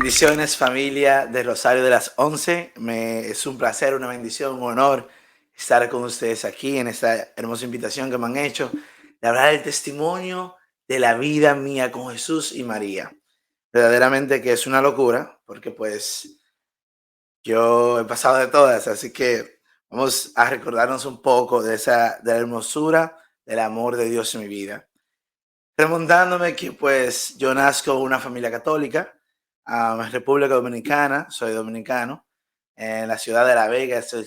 Bendiciones, familia de Rosario de las 11. Es un placer, una bendición, un honor estar con ustedes aquí en esta hermosa invitación que me han hecho de hablar del testimonio de la vida mía con Jesús y María. Verdaderamente que es una locura, porque pues yo he pasado de todas, así que vamos a recordarnos un poco de la hermosura del amor de Dios en mi vida. Remontándome que pues yo nazco en una familia católica, en República Dominicana, soy dominicano, en la ciudad de La Vega, es el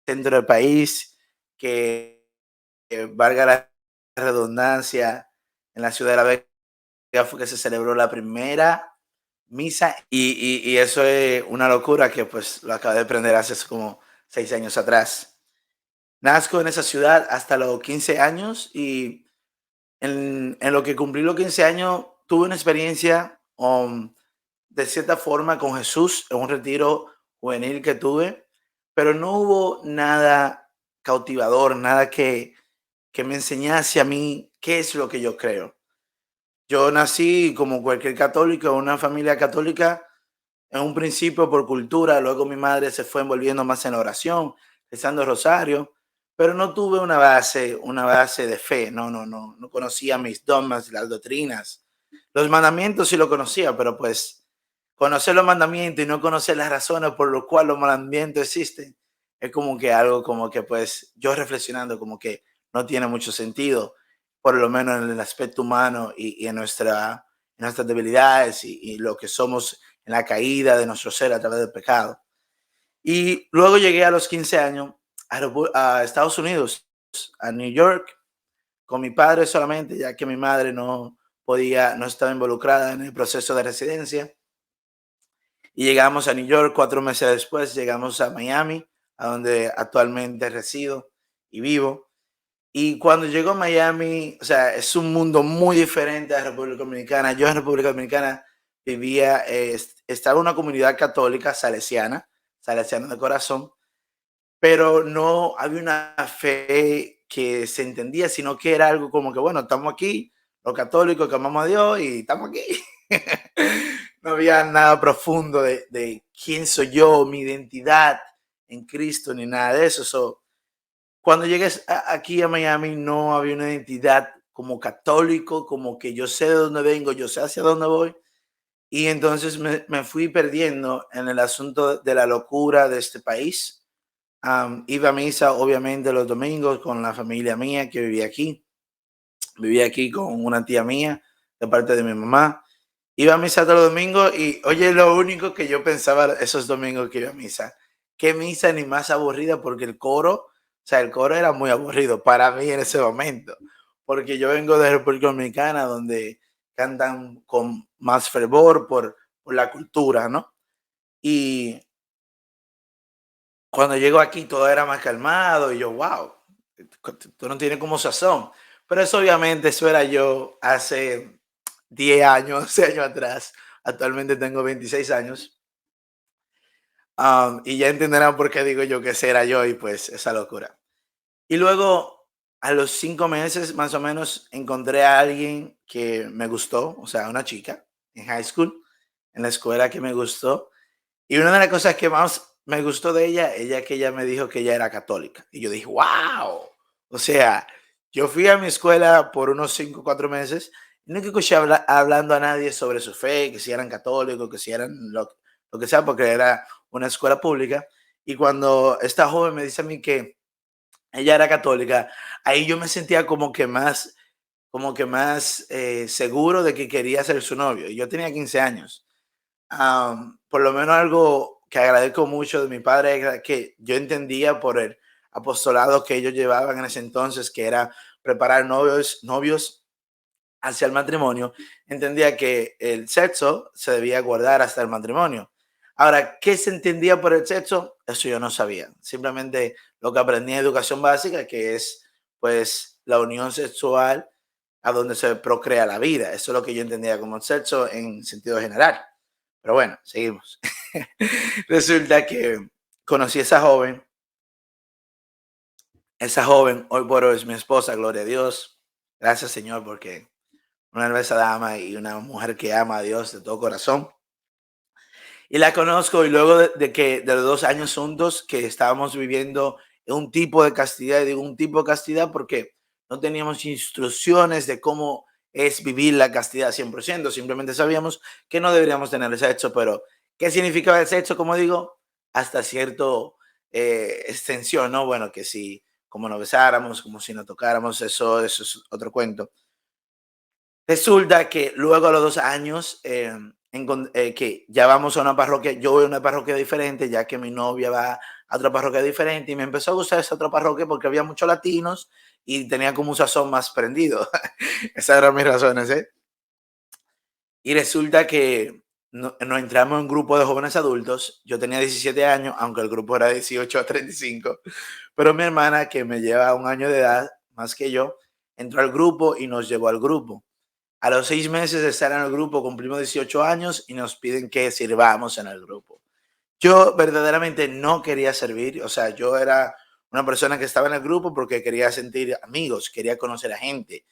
centro del país, que valga la redundancia, en la ciudad de La Vega fue que se celebró la primera misa y eso es una locura que pues lo acabé de aprender hace como 6 años atrás. Nazco en esa ciudad hasta los 15 años y en lo que cumplí los 15 años, tuve una experiencia, de cierta forma con Jesús en un retiro juvenil que tuve, pero no hubo nada cautivador, nada que me enseñase a mí qué es lo que yo creo. Yo nací como cualquier católico en una familia católica, en un principio por cultura, luego mi madre se fue envolviendo más en la oración, rezando el rosario, pero no tuve una base de fe, no conocía mis dogmas, las doctrinas. Los mandamientos sí lo conocía, pero pues conocer los mandamientos y no conocer las razones por las cuales los mandamientos existen, es como que algo como que pues yo reflexionando como que no tiene mucho sentido, por lo menos en el aspecto humano y en nuestras debilidades y lo que somos en la caída de nuestro ser a través del pecado. Y luego llegué a los 15 años a Estados Unidos, a New York, con mi padre solamente, ya que mi madre no estaba involucrada en el proceso de residencia. Y llegamos a New York 4 meses después, llegamos a Miami, a donde actualmente resido y vivo. Y cuando llego a Miami, o sea, es un mundo muy diferente a República Dominicana. Yo en República Dominicana vivía, estaba en una comunidad católica salesiana, salesiana de corazón, pero no había una fe que se entendía, sino que era algo como que, bueno, estamos aquí, los católicos que amamos a Dios y estamos aquí. No había nada profundo de quién soy yo, mi identidad en Cristo, ni nada de eso. Cuando llegué aquí a Miami no había una identidad como católico, como que yo sé de dónde vengo, yo sé hacia dónde voy. Y entonces me fui perdiendo en el asunto de la locura de este país. Iba a misa obviamente los domingos con la familia mía que vivía aquí. Vivía aquí con una tía mía de parte de mi mamá. Iba a misa todos los domingos y oye, lo único que yo pensaba esos domingos que iba a misa, qué misa ni más aburrida porque el coro era muy aburrido para mí en ese momento, porque yo vengo de República Dominicana donde cantan con más fervor por la cultura, ¿no? Y cuando llego aquí todo era más calmado y yo, wow, tú no tienes como sazón. Pero eso obviamente, eso era yo hace 10 años, 11 años atrás. Actualmente tengo 26 años. Y ya entenderán por qué digo yo que ese era yo y pues esa locura. Y luego, a los 5 meses más o menos, encontré a alguien que me gustó, o sea, una chica en high school, en la escuela que me gustó. Y una de las cosas que más me gustó de ella que ella me dijo que ella era católica. Y yo dije, wow. O sea, yo fui a mi escuela por unos 5 o 4 meses y nunca escuché hablando a nadie sobre su fe, que si eran católicos, que si eran lo que sea, porque era una escuela pública. Y cuando esta joven me dice a mí que ella era católica, ahí yo me sentía como que más seguro de que quería ser su novio. Y yo tenía 15 años. Por lo menos algo que agradezco mucho de mi padre era que yo entendía por el apostolado que ellos llevaban en ese entonces, que era preparar novios hacia el matrimonio, entendía que el sexo se debía guardar hasta el matrimonio. Ahora, ¿qué se entendía por el sexo? Eso yo no sabía. Simplemente lo que aprendí en educación básica, que es pues la unión sexual a donde se procrea la vida. Eso es lo que yo entendía como el sexo en sentido general. Pero bueno, seguimos. Resulta que conocí a esa joven hoy por hoy es mi esposa, gloria a Dios. Gracias Señor porque una hermosa dama y una mujer que ama a Dios de todo corazón. Y la conozco y luego de los 2 años juntos que estábamos viviendo un tipo de castidad, y digo un tipo de castidad porque no teníamos instrucciones de cómo es vivir la castidad 100%, simplemente sabíamos que no deberíamos tener sexo, pero ¿qué significaba el sexo? Como digo, hasta cierto extensión, ¿no? Bueno, que si, como nos besáramos, como si nos tocáramos, eso es otro cuento. Resulta que luego a los 2 años, que ya vamos a una parroquia, yo voy a una parroquia diferente, ya que mi novia va a otra parroquia diferente, y me empezó a gustar esa otra parroquia porque había muchos latinos y tenía como un sazón más prendido. Esas eran mis razones, ¿eh? Y resulta que nos entramos en un grupo de jóvenes adultos. Yo tenía 17 años, aunque el grupo era 18 a 35, pero mi hermana, que me lleva 1 año de edad más que yo, entró al grupo y nos llevó al grupo. A los 6 meses de estar en el grupo cumplimos 18 años y nos piden que sirvamos en el grupo. Yo verdaderamente no quería servir, o sea, yo era una persona que estaba en el grupo porque quería sentir amigos, quería conocer a gente.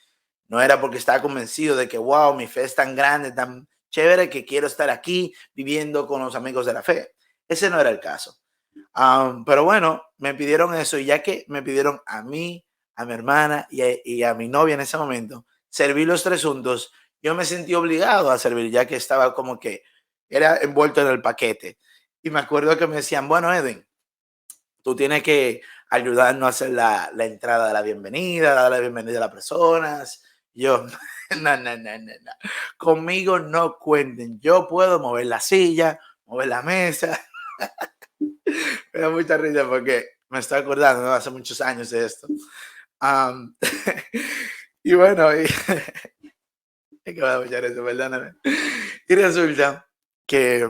No era porque estaba convencido de que, wow, mi fe es tan grande, tan chévere que quiero estar aquí viviendo con los amigos de la fe. Ese no era el caso. Pero bueno, me pidieron eso y ya que me pidieron a mí, a mi hermana y a mi novia en ese momento, servir los tres juntos, yo me sentí obligado a servir ya que estaba como que era envuelto en el paquete. Y me acuerdo que me decían, bueno, Edwin, tú tienes que ayudarnos a hacer la entrada de la bienvenida, dar la bienvenida a las personas. Yo, no, no, no, no, no. Conmigo no cuenten. Yo puedo mover la silla, mover la mesa. Me da mucha risa porque me estoy acordando, ¿no? Hace muchos años de esto. Am, y bueno, es que me da mucha risa, perdóname. Y resulta que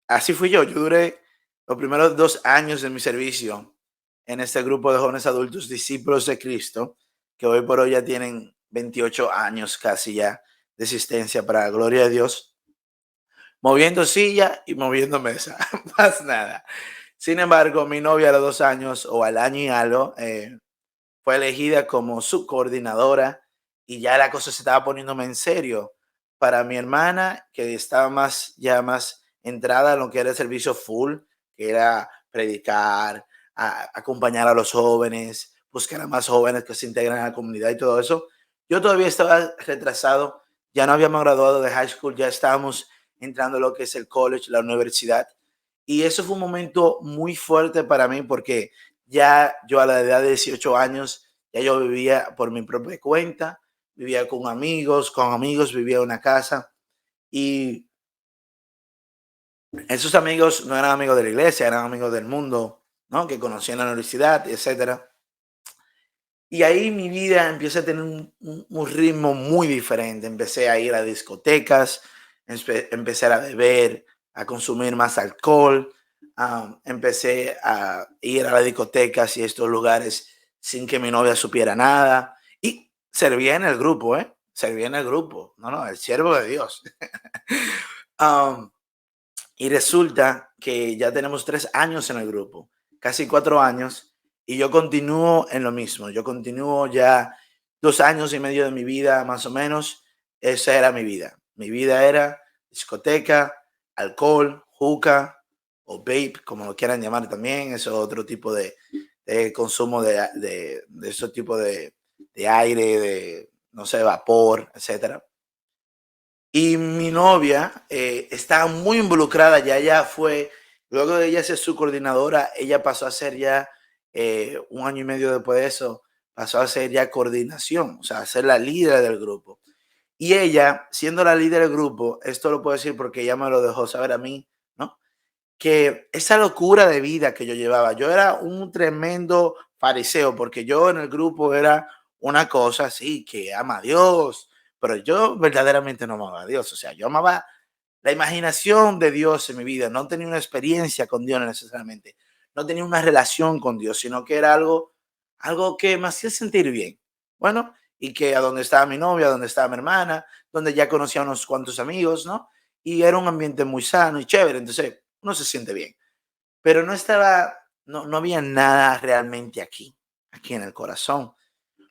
así fui yo. Yo duré los primeros 2 años de mi servicio en este grupo de jóvenes adultos, discípulos de Cristo, que hoy por hoy ya tienen 28 años casi ya de existencia para la gloria de Dios, moviendo silla y moviendo mesa, más nada. Sin embargo, mi novia a los 2 años o al año y algo fue elegida como su coordinadora y ya la cosa se estaba poniéndome en serio. Para mi hermana, que estaba más, ya más entrada en lo que era el servicio full, que era predicar, acompañar a los jóvenes, buscar a más jóvenes que se integran a la comunidad y todo eso. Yo todavía estaba retrasado, ya no habíamos graduado de high school, ya estábamos entrando en lo que es el college, la universidad. Y eso fue un momento muy fuerte para mí porque ya yo a la edad de 18 años, ya yo vivía por mi propia cuenta, vivía con amigos vivía en una casa y esos amigos no eran amigos de la iglesia, eran amigos del mundo, ¿no? Que conocían la universidad, etcétera. Y ahí mi vida empieza a tener un ritmo muy diferente. Empecé a ir a discotecas, empecé a beber, a consumir más alcohol, empecé a ir a las discotecas y estos lugares sin que mi novia supiera nada. Y servía en el grupo, ¿eh? Servía en el grupo. No, no, el siervo de Dios. Am, y resulta que ya tenemos 3 años en el grupo, casi 4 años, y yo continúo en lo mismo. Yo continúo ya 2 años y medio de mi vida, más o menos. Esa era mi vida. Mi vida era discoteca, alcohol, juca o vape, como lo quieran llamar también. Eso es otro tipo de consumo de ese tipo de aire, de, no sé, vapor, etcétera. Y mi novia estaba muy involucrada, ya ella fue, luego de ella ser su coordinadora, ella pasó a ser ya 1 año y medio después de eso, pasó a ser ya coordinación, o sea, a ser la líder del grupo. Y ella, siendo la líder del grupo, esto lo puedo decir porque ella me lo dejó saber a mí, ¿no? Que esa locura de vida que yo llevaba, yo era un tremendo fariseo, porque yo en el grupo era una cosa así, que ama a Dios, pero yo verdaderamente no amaba a Dios, o sea, yo amaba la imaginación de Dios en mi vida, no tenía una experiencia con Dios necesariamente, no tenía una relación con Dios, sino que era algo que me hacía sentir bien. Bueno, y que a donde estaba mi novia, donde estaba mi hermana, donde ya conocía a unos cuantos amigos, ¿no? Y era un ambiente muy sano y chévere, entonces uno se siente bien. Pero no estaba, no había nada realmente aquí en el corazón.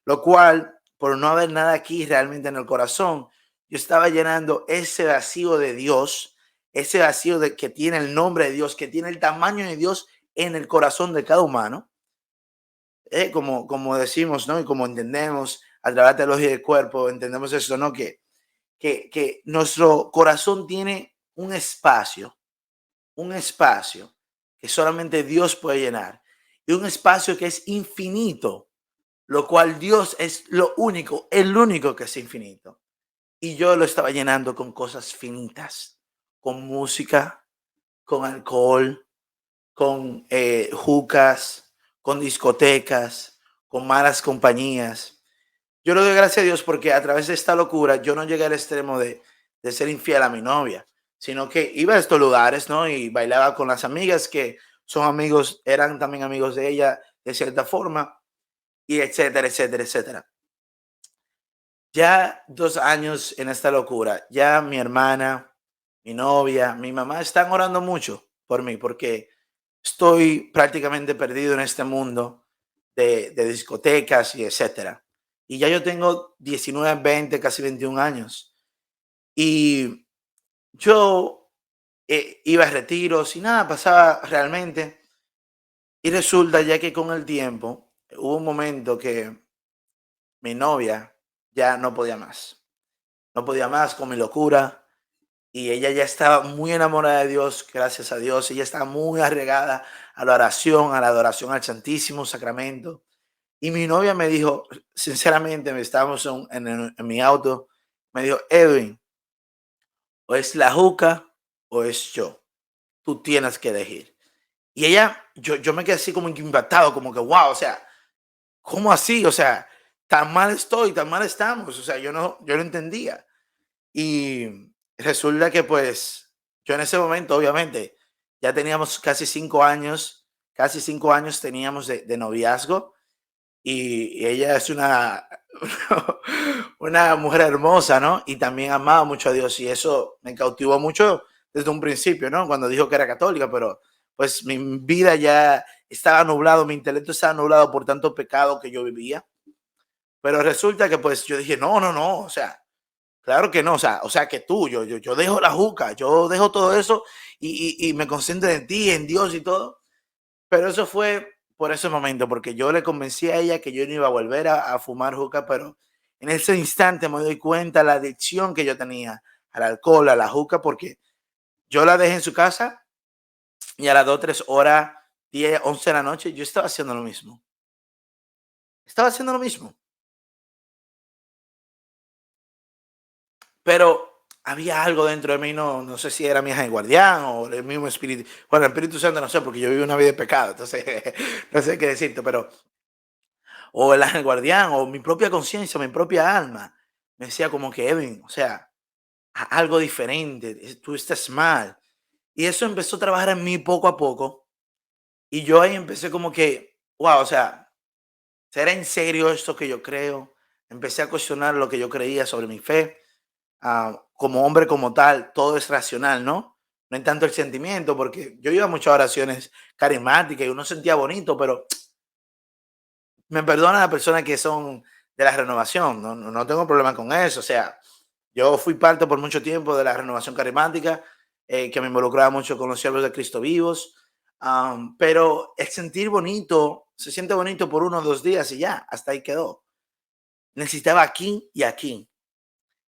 Lo cual, por no haber nada aquí realmente en el corazón, yo estaba llenando ese vacío de Dios ese vacío que tiene el nombre de Dios, que tiene el tamaño de Dios en el corazón de cada humano, como decimos, ¿no? Y como entendemos a través de la teología del cuerpo, entendemos eso, ¿no? Que nuestro corazón tiene un espacio que solamente Dios puede llenar y un espacio que es infinito, lo cual Dios es lo único, el único que es infinito. Y yo lo estaba llenando con cosas finitas, con música, con alcohol, con jucas, con discotecas, con malas compañías. Yo le doy gracias a Dios porque a través de esta locura yo no llegué al extremo de ser infiel a mi novia, sino que iba a estos lugares, ¿no? Y bailaba con las amigas que son amigos, eran también amigos de ella de cierta forma, y etcétera, etcétera, etcétera. Ya 2 años en esta locura, ya mi hermana, mi novia, mi mamá están orando mucho por mí porque estoy prácticamente perdido en este mundo de discotecas y etcétera. Y ya yo tengo 19, 20, casi 21 años. Y yo iba a retiros y nada pasaba realmente. Y resulta ya que con el tiempo hubo un momento que mi novia ya no podía más. No podía más con mi locura. Y ella ya estaba muy enamorada de Dios, gracias a Dios. Ella estaba muy arraigada a la oración, a la adoración al Santísimo Sacramento. Y mi novia me dijo, sinceramente, estábamos en mi auto, me dijo, Edwin, o es la juca o es yo. Tú tienes que elegir. Y ella, yo me quedé así como impactado, como que, wow, o sea, ¿cómo así? O sea, tan mal estoy, tan mal estamos. O sea, yo no entendía. Y resulta que pues yo en ese momento, obviamente, ya teníamos casi 5 años teníamos de noviazgo y ella es una mujer hermosa, ¿no? Y también amaba mucho a Dios y eso me cautivó mucho desde un principio, ¿no? Cuando dijo que era católica, pero pues mi vida ya estaba nublado, mi intelecto estaba nublado por tanto pecado que yo vivía. Pero resulta que pues yo dije, no, no, no, o sea, claro que no, o sea que tú, yo dejo la juca, yo dejo todo eso y me concentro en ti, en Dios y todo. Pero eso fue por ese momento, porque yo le convencí a ella que yo no iba a volver a fumar juca, pero en ese instante me doy cuenta la adicción que yo tenía al alcohol, a la juca, porque yo la dejé en su casa y a las 2, 3 horas, 10, 11 de la noche, yo estaba haciendo lo mismo. Estaba haciendo lo mismo. Pero había algo dentro de mí, no sé si era mi ángel guardián o el mismo espíritu. Bueno, el Espíritu Santo no sé, porque yo vivo una vida de pecado, entonces no sé qué decirte, pero o el ángel guardián o mi propia conciencia, mi propia alma, me decía como que Edwin, o sea, algo diferente, tú estás mal. Y eso empezó a trabajar en mí poco a poco. Y yo ahí empecé como que, wow, o sea, ¿será en serio esto que yo creo? Empecé a cuestionar lo que yo creía sobre mi fe. Como hombre como tal, todo es racional, ¿no? No es tanto el sentimiento, porque yo iba a muchas oraciones carismáticas y uno sentía bonito, pero me perdona las personas que son de la renovación, no tengo problema con eso, o sea, yo fui parte por mucho tiempo de la renovación carismática, que me involucraba mucho con los siervos de Cristo vivos, pero el sentir bonito, se siente bonito por 1 o 2 días y ya, hasta ahí quedó. Necesitaba aquí y aquí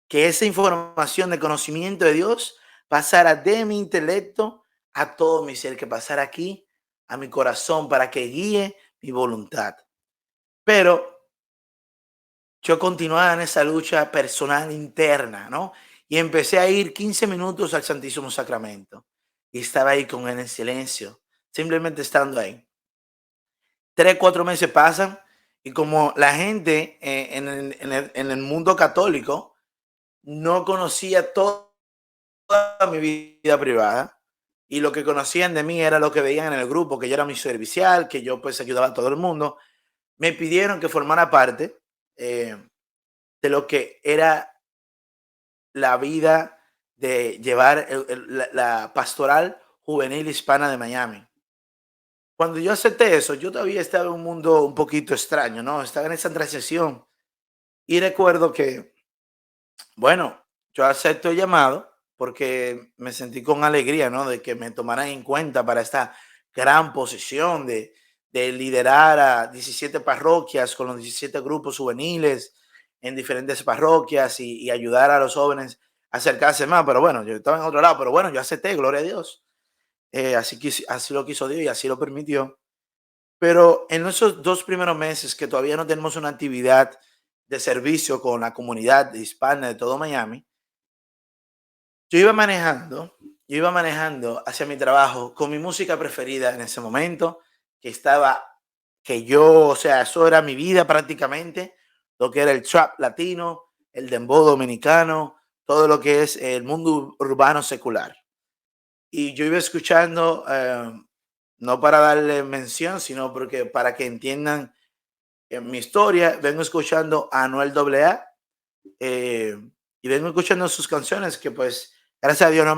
que esa información de conocimiento de Dios pasara de mi intelecto a todo mi ser, que pasara aquí a mi corazón para que guíe mi voluntad. Pero yo continuaba en esa lucha personal interna, ¿no? Y empecé a ir 15 minutos al Santísimo Sacramento. Y estaba ahí con él en silencio, simplemente estando ahí. 3, 4 meses pasan y como la gente en el mundo católico no conocía toda mi vida privada y lo que conocían de mí era lo que veían en el grupo, que yo era muy servicial, que yo pues ayudaba a todo el mundo. Me pidieron que formara parte eh, de lo que era la vida de llevar la pastoral juvenil hispana de Miami. Cuando yo acepté eso, yo todavía estaba en un mundo un poquito extraño, ¿no? Estaba en esa transición y recuerdo que, bueno, yo acepto el llamado porque me sentí con alegría, ¿no? De que me tomaran en cuenta para esta gran posición de liderar a 17 parroquias con los 17 grupos juveniles en diferentes parroquias y ayudar a los jóvenes a acercarse más. Pero bueno, yo estaba en otro lado, pero bueno, yo acepté, gloria a Dios. Así lo quiso Dios y así lo permitió. Pero en esos 2 primeros meses que todavía no tenemos una actividad de servicio con la comunidad hispana de todo Miami, yo iba manejando, yo iba manejando hacia mi trabajo con mi música preferida en ese momento, que estaba, que yo, o sea, eso era mi vida prácticamente, lo que era el trap latino, el dembow dominicano, todo lo que es el mundo urbano secular. Y yo iba escuchando, no para darle mención, sino porque para que entiendan mi historia, vengo escuchando a Anuel AA, eh, y vengo escuchando sus canciones que pues gracias a Dios no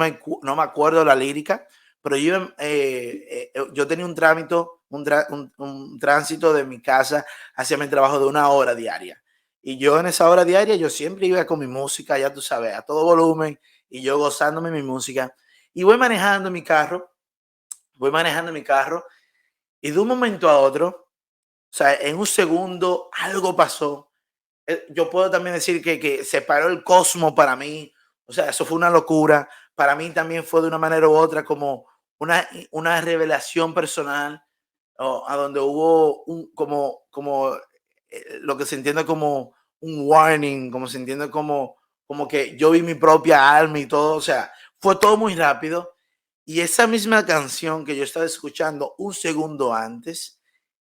me acuerdo la lírica, pero yo tenía un trámite, un tránsito de mi casa hacia mi trabajo de 1 hora diaria. Y yo en esa hora diaria yo siempre iba con mi música, ya tú sabes, a todo volumen y yo gozándome mi música. Y voy manejando mi carro y de un momento a otro, o sea, en un segundo algo pasó. Yo puedo también decir que se paró el cosmos para mí. O sea, eso fue una locura. Para mí también fue de una manera u otra como una revelación personal, a donde hubo lo que se entiende como un warning, como se entiende como que yo vi mi propia alma y todo. O sea, fue todo muy rápido. Y esa misma canción que yo estaba escuchando un segundo antes,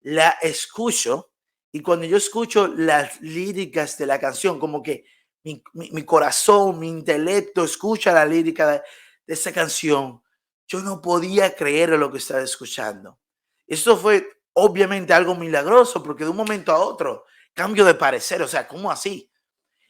la escucho y cuando yo escucho las líricas de la canción, como que mi corazón, mi intelecto escucha la lírica de esa canción, yo no podía creer lo que estaba escuchando. Eso fue obviamente algo milagroso porque de un momento a otro, cambio de parecer, o sea, ¿cómo así?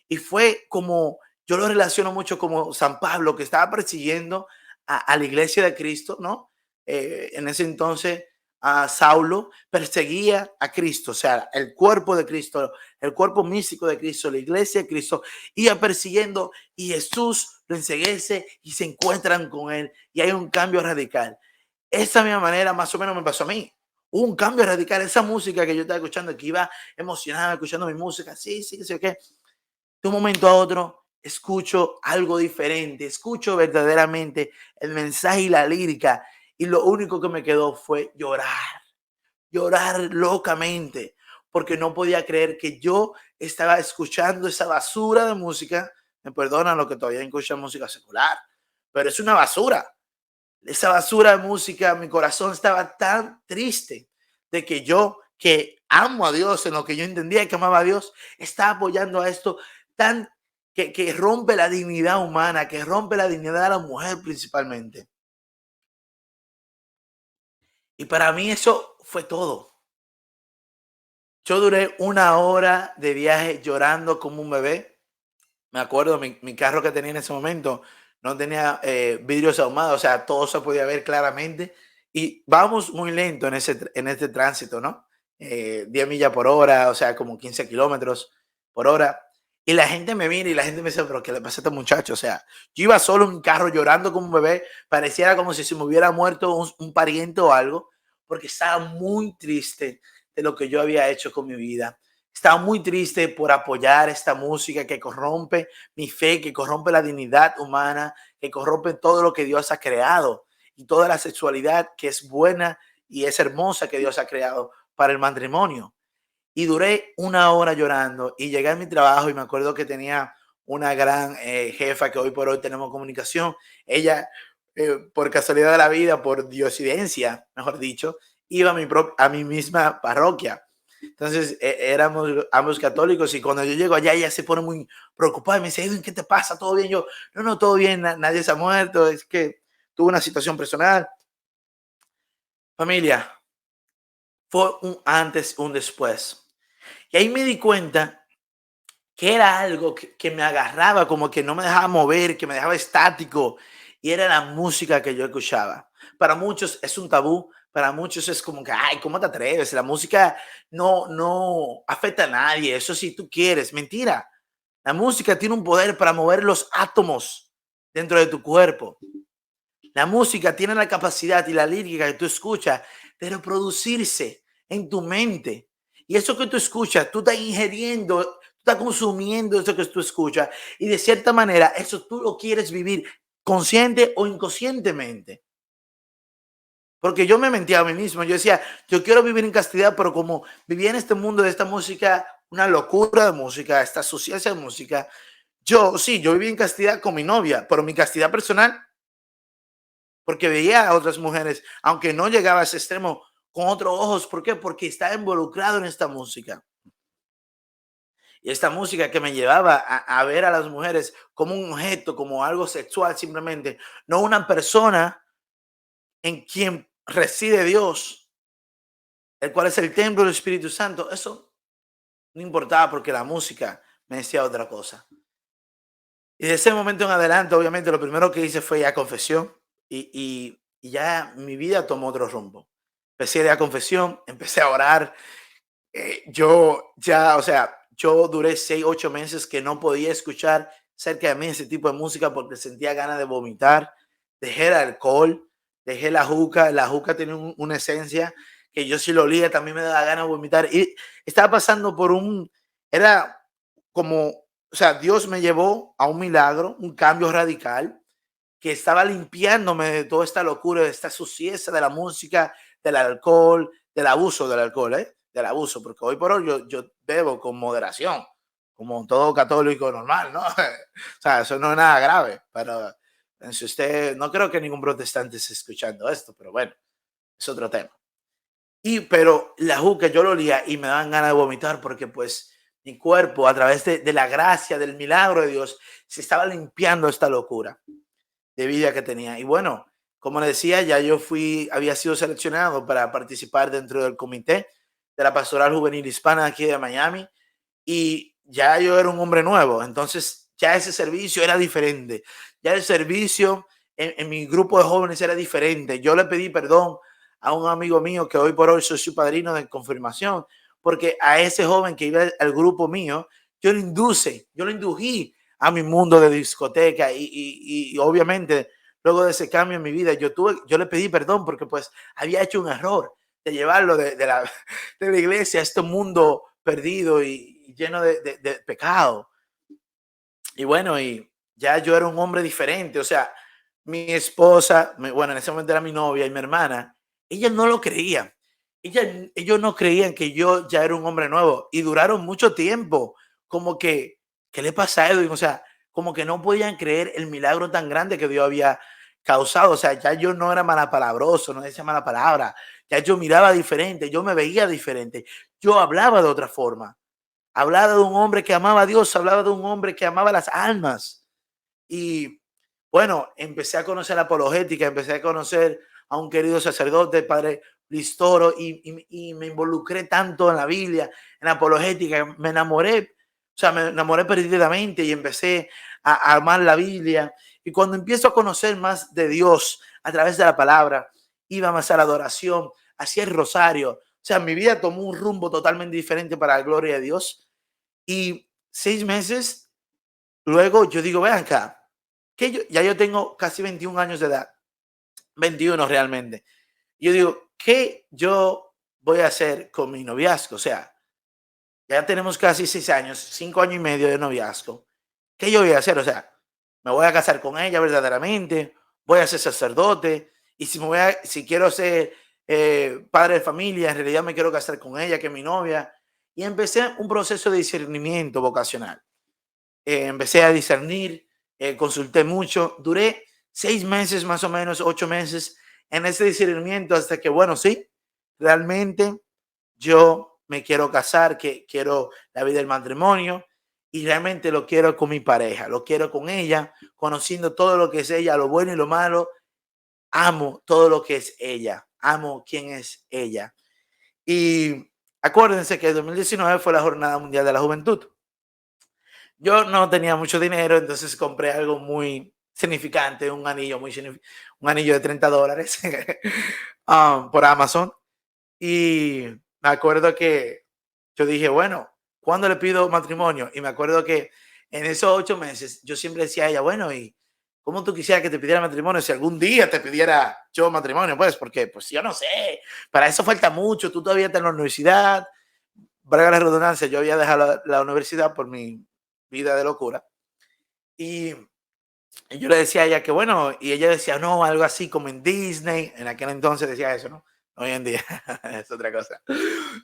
Y fue como, yo lo relaciono mucho como San Pablo que estaba persiguiendo a la iglesia de Cristo, ¿no? En ese entonces a Saulo perseguía a Cristo, o sea, el cuerpo de Cristo, el cuerpo místico de Cristo, la iglesia de Cristo, iba persiguiendo y Jesús lo enseguece y se encuentran con él y hay un cambio radical. Esa misma manera más o menos me pasó a mí. Hubo un cambio radical. Esa música que yo estaba escuchando, que iba emocionada escuchando mi música, sí, sí, sí, qué, de un momento a otro escucho algo diferente, escucho verdaderamente el mensaje y la lírica y lo único que me quedó fue llorar, llorar locamente, porque no podía creer que yo estaba escuchando esa basura de música. Me perdonan los que todavía escuchan música secular, pero es una basura. Esa basura de música, mi corazón estaba tan triste de que yo, que amo a Dios en lo que yo entendía que amaba a Dios, estaba apoyando a esto tan que rompe la dignidad humana, que rompe la dignidad de la mujer principalmente. Y para mí eso fue todo. Yo duré 1 hora de viaje llorando como un bebé. Me acuerdo, mi carro que tenía en ese momento no tenía vidrios ahumados, o sea, todo se podía ver claramente. Y vamos muy lento en este tránsito, ¿no? 10 millas por hora, o sea, como 15 kilómetros por hora. Y la gente me mira y la gente me dice, pero ¿qué le pasa a este muchacho? O sea, yo iba solo en un carro llorando como un bebé, pareciera como si se me hubiera muerto un pariente o algo, porque estaba muy triste de lo que yo había hecho con mi vida. Estaba muy triste por apoyar esta música que corrompe mi fe, que corrompe la dignidad humana, que corrompe todo lo que Dios ha creado y toda la sexualidad que es buena y es hermosa que Dios ha creado para el matrimonio. Y duré 1 hora llorando y llegué a mi trabajo y me acuerdo que tenía una gran jefa que hoy por hoy tenemos comunicación. Ella, por casualidad de la vida, por diosidencia, mejor dicho, iba a mi misma parroquia. Entonces éramos ambos católicos y cuando yo llego allá ella se pone muy preocupada y me dice, Edwin, ¿qué te pasa? ¿Todo bien? Yo, no, no, todo bien, nadie se ha muerto, es que tuve una situación personal. Familia, fue un antes, un después. Y ahí me di cuenta que era algo que me agarraba, como que no me dejaba mover, que me dejaba estático, y era la música que yo escuchaba. Para muchos es un tabú, para muchos es como que, ay, ¿cómo te atreves? La música no afecta a nadie, eso si tú quieres. Mentira, la música tiene un poder para mover los átomos. dentro de tu cuerpo. La música tiene la capacidad y la lírica que tú escuchas de reproducirse en tu mente. Y eso que tú escuchas, tú estás ingiriendo, tú estás consumiendo eso que tú escuchas. Y de cierta manera, eso tú lo quieres vivir consciente o inconscientemente. Porque yo me mentía a mí mismo. Yo decía, yo quiero vivir en castidad, pero como vivía en este mundo de esta música, una locura de música, esta suciedad de música, yo sí, yo viví en castidad con mi novia, pero mi castidad personal, porque veía a otras mujeres, aunque no llegaba a ese extremo, con otros ojos. ¿Por qué? Porque estaba involucrado en esta música. Y esta música que me llevaba a ver a las mujeres como un objeto, como algo sexual simplemente, no una persona en quien reside Dios, el cual es el templo del Espíritu Santo. Eso no importaba porque la música me decía otra cosa. Y de ese momento en adelante, obviamente, lo primero que hice fue ir a confesión y ya mi vida tomó otro rumbo. Empecé a ir a confesión, empecé a orar. Yo ya, o sea, yo duré 6, 8 meses que no podía escuchar cerca de mí ese tipo de música porque sentía ganas de vomitar. Dejé el alcohol, dejé la juca. La juca tiene una esencia que yo si lo olía también me daba ganas de vomitar. Y estaba pasando por era como, o sea, Dios me llevó a un milagro, un cambio radical que estaba limpiándome de toda esta locura, de esta suciedad de la música, del alcohol, del abuso del alcohol, del abuso, porque hoy por hoy yo bebo con moderación, como todo católico normal, ¿no? O sea, eso no es nada grave, pero si usted, no creo que ningún protestante esté escuchando esto, pero bueno, es otro tema. Pero la juca yo lo olía y me daban ganas de vomitar porque pues mi cuerpo a través de la gracia, del milagro de Dios, se estaba limpiando esta locura de vida que tenía. Y bueno, como le decía, ya yo había sido seleccionado para participar dentro del comité de la Pastoral Juvenil Hispana aquí de Miami y ya yo era un hombre nuevo. Entonces ya ese servicio era diferente. Ya el servicio en mi grupo de jóvenes era diferente. Yo le pedí perdón a un amigo mío que hoy por hoy soy su padrino de confirmación, porque a ese joven que iba al grupo mío, yo lo indují a mi mundo de discoteca y obviamente luego de ese cambio en mi vida yo le pedí perdón porque pues había hecho un error de llevarlo de la iglesia a este mundo perdido y lleno de pecado. Y bueno, y ya yo era un hombre diferente, o sea, mi esposa, bueno, en ese momento era mi novia y mi hermana, ellas no lo creían. Ellos no creían que yo ya era un hombre nuevo y duraron mucho tiempo, como que, ¿qué le pasa a Edwin? O sea, como que no podían creer el milagro tan grande que Dios había causado. O sea, ya yo no era malapalabroso, no decía mala palabra, ya yo miraba diferente, yo me veía diferente, yo hablaba de otra forma. Hablaba de un hombre que amaba a Dios, hablaba de un hombre que amaba las almas. Y bueno, empecé a conocer la apologética, empecé a conocer a un querido sacerdote, padre Listoro, y me involucré tanto en la Biblia, en la apologética, me enamoré, o sea, me enamoré perdidamente y empecé a amar la Biblia. Y cuando empiezo a conocer más de Dios a través de la palabra, iba más a la adoración, hacía el rosario. O sea, mi vida tomó un rumbo totalmente diferente para la gloria de Dios. Y 6 meses luego yo digo, vean acá, que ya yo tengo casi 21 años de edad, 21 realmente. Yo digo, ¿qué yo voy a hacer con mi noviazgo? O sea, ya tenemos casi 6 años, 5 años y medio de noviazgo. ¿Qué yo voy a hacer? O sea, me voy a casar con ella verdaderamente, voy a ser sacerdote, y si quiero ser padre de familia, en realidad me quiero casar con ella, que es mi novia. Y empecé un proceso de discernimiento vocacional. Empecé a discernir, consulté mucho, duré 6 meses más o menos, 8 meses en ese discernimiento hasta que, bueno, sí, realmente yo me quiero casar, que quiero la vida del matrimonio y realmente lo quiero con mi pareja, lo quiero con ella, conociendo todo lo que es ella, lo bueno y lo malo, amo todo lo que es ella, amo quién es ella. Y acuérdense que el 2019 fue la Jornada Mundial de la Juventud. Yo no tenía mucho dinero, entonces compré algo muy significante, un anillo de $30 por Amazon. Y me acuerdo que yo dije, bueno, ¿cuándo le pido matrimonio? Y me acuerdo que en esos 8 meses yo siempre decía a ella, bueno, ¿y ¿cómo tú quisieras que te pidiera matrimonio si algún día te pidiera yo matrimonio? Pues, porque, pues yo no sé, para eso falta mucho, tú todavía estás en la universidad, valga la redundancia, yo había dejado la universidad por mi vida de locura. Y, y yo le decía a ella que bueno, y ella decía, no, algo así como en Disney, en aquel entonces decía eso, ¿no? Hoy en día es otra cosa.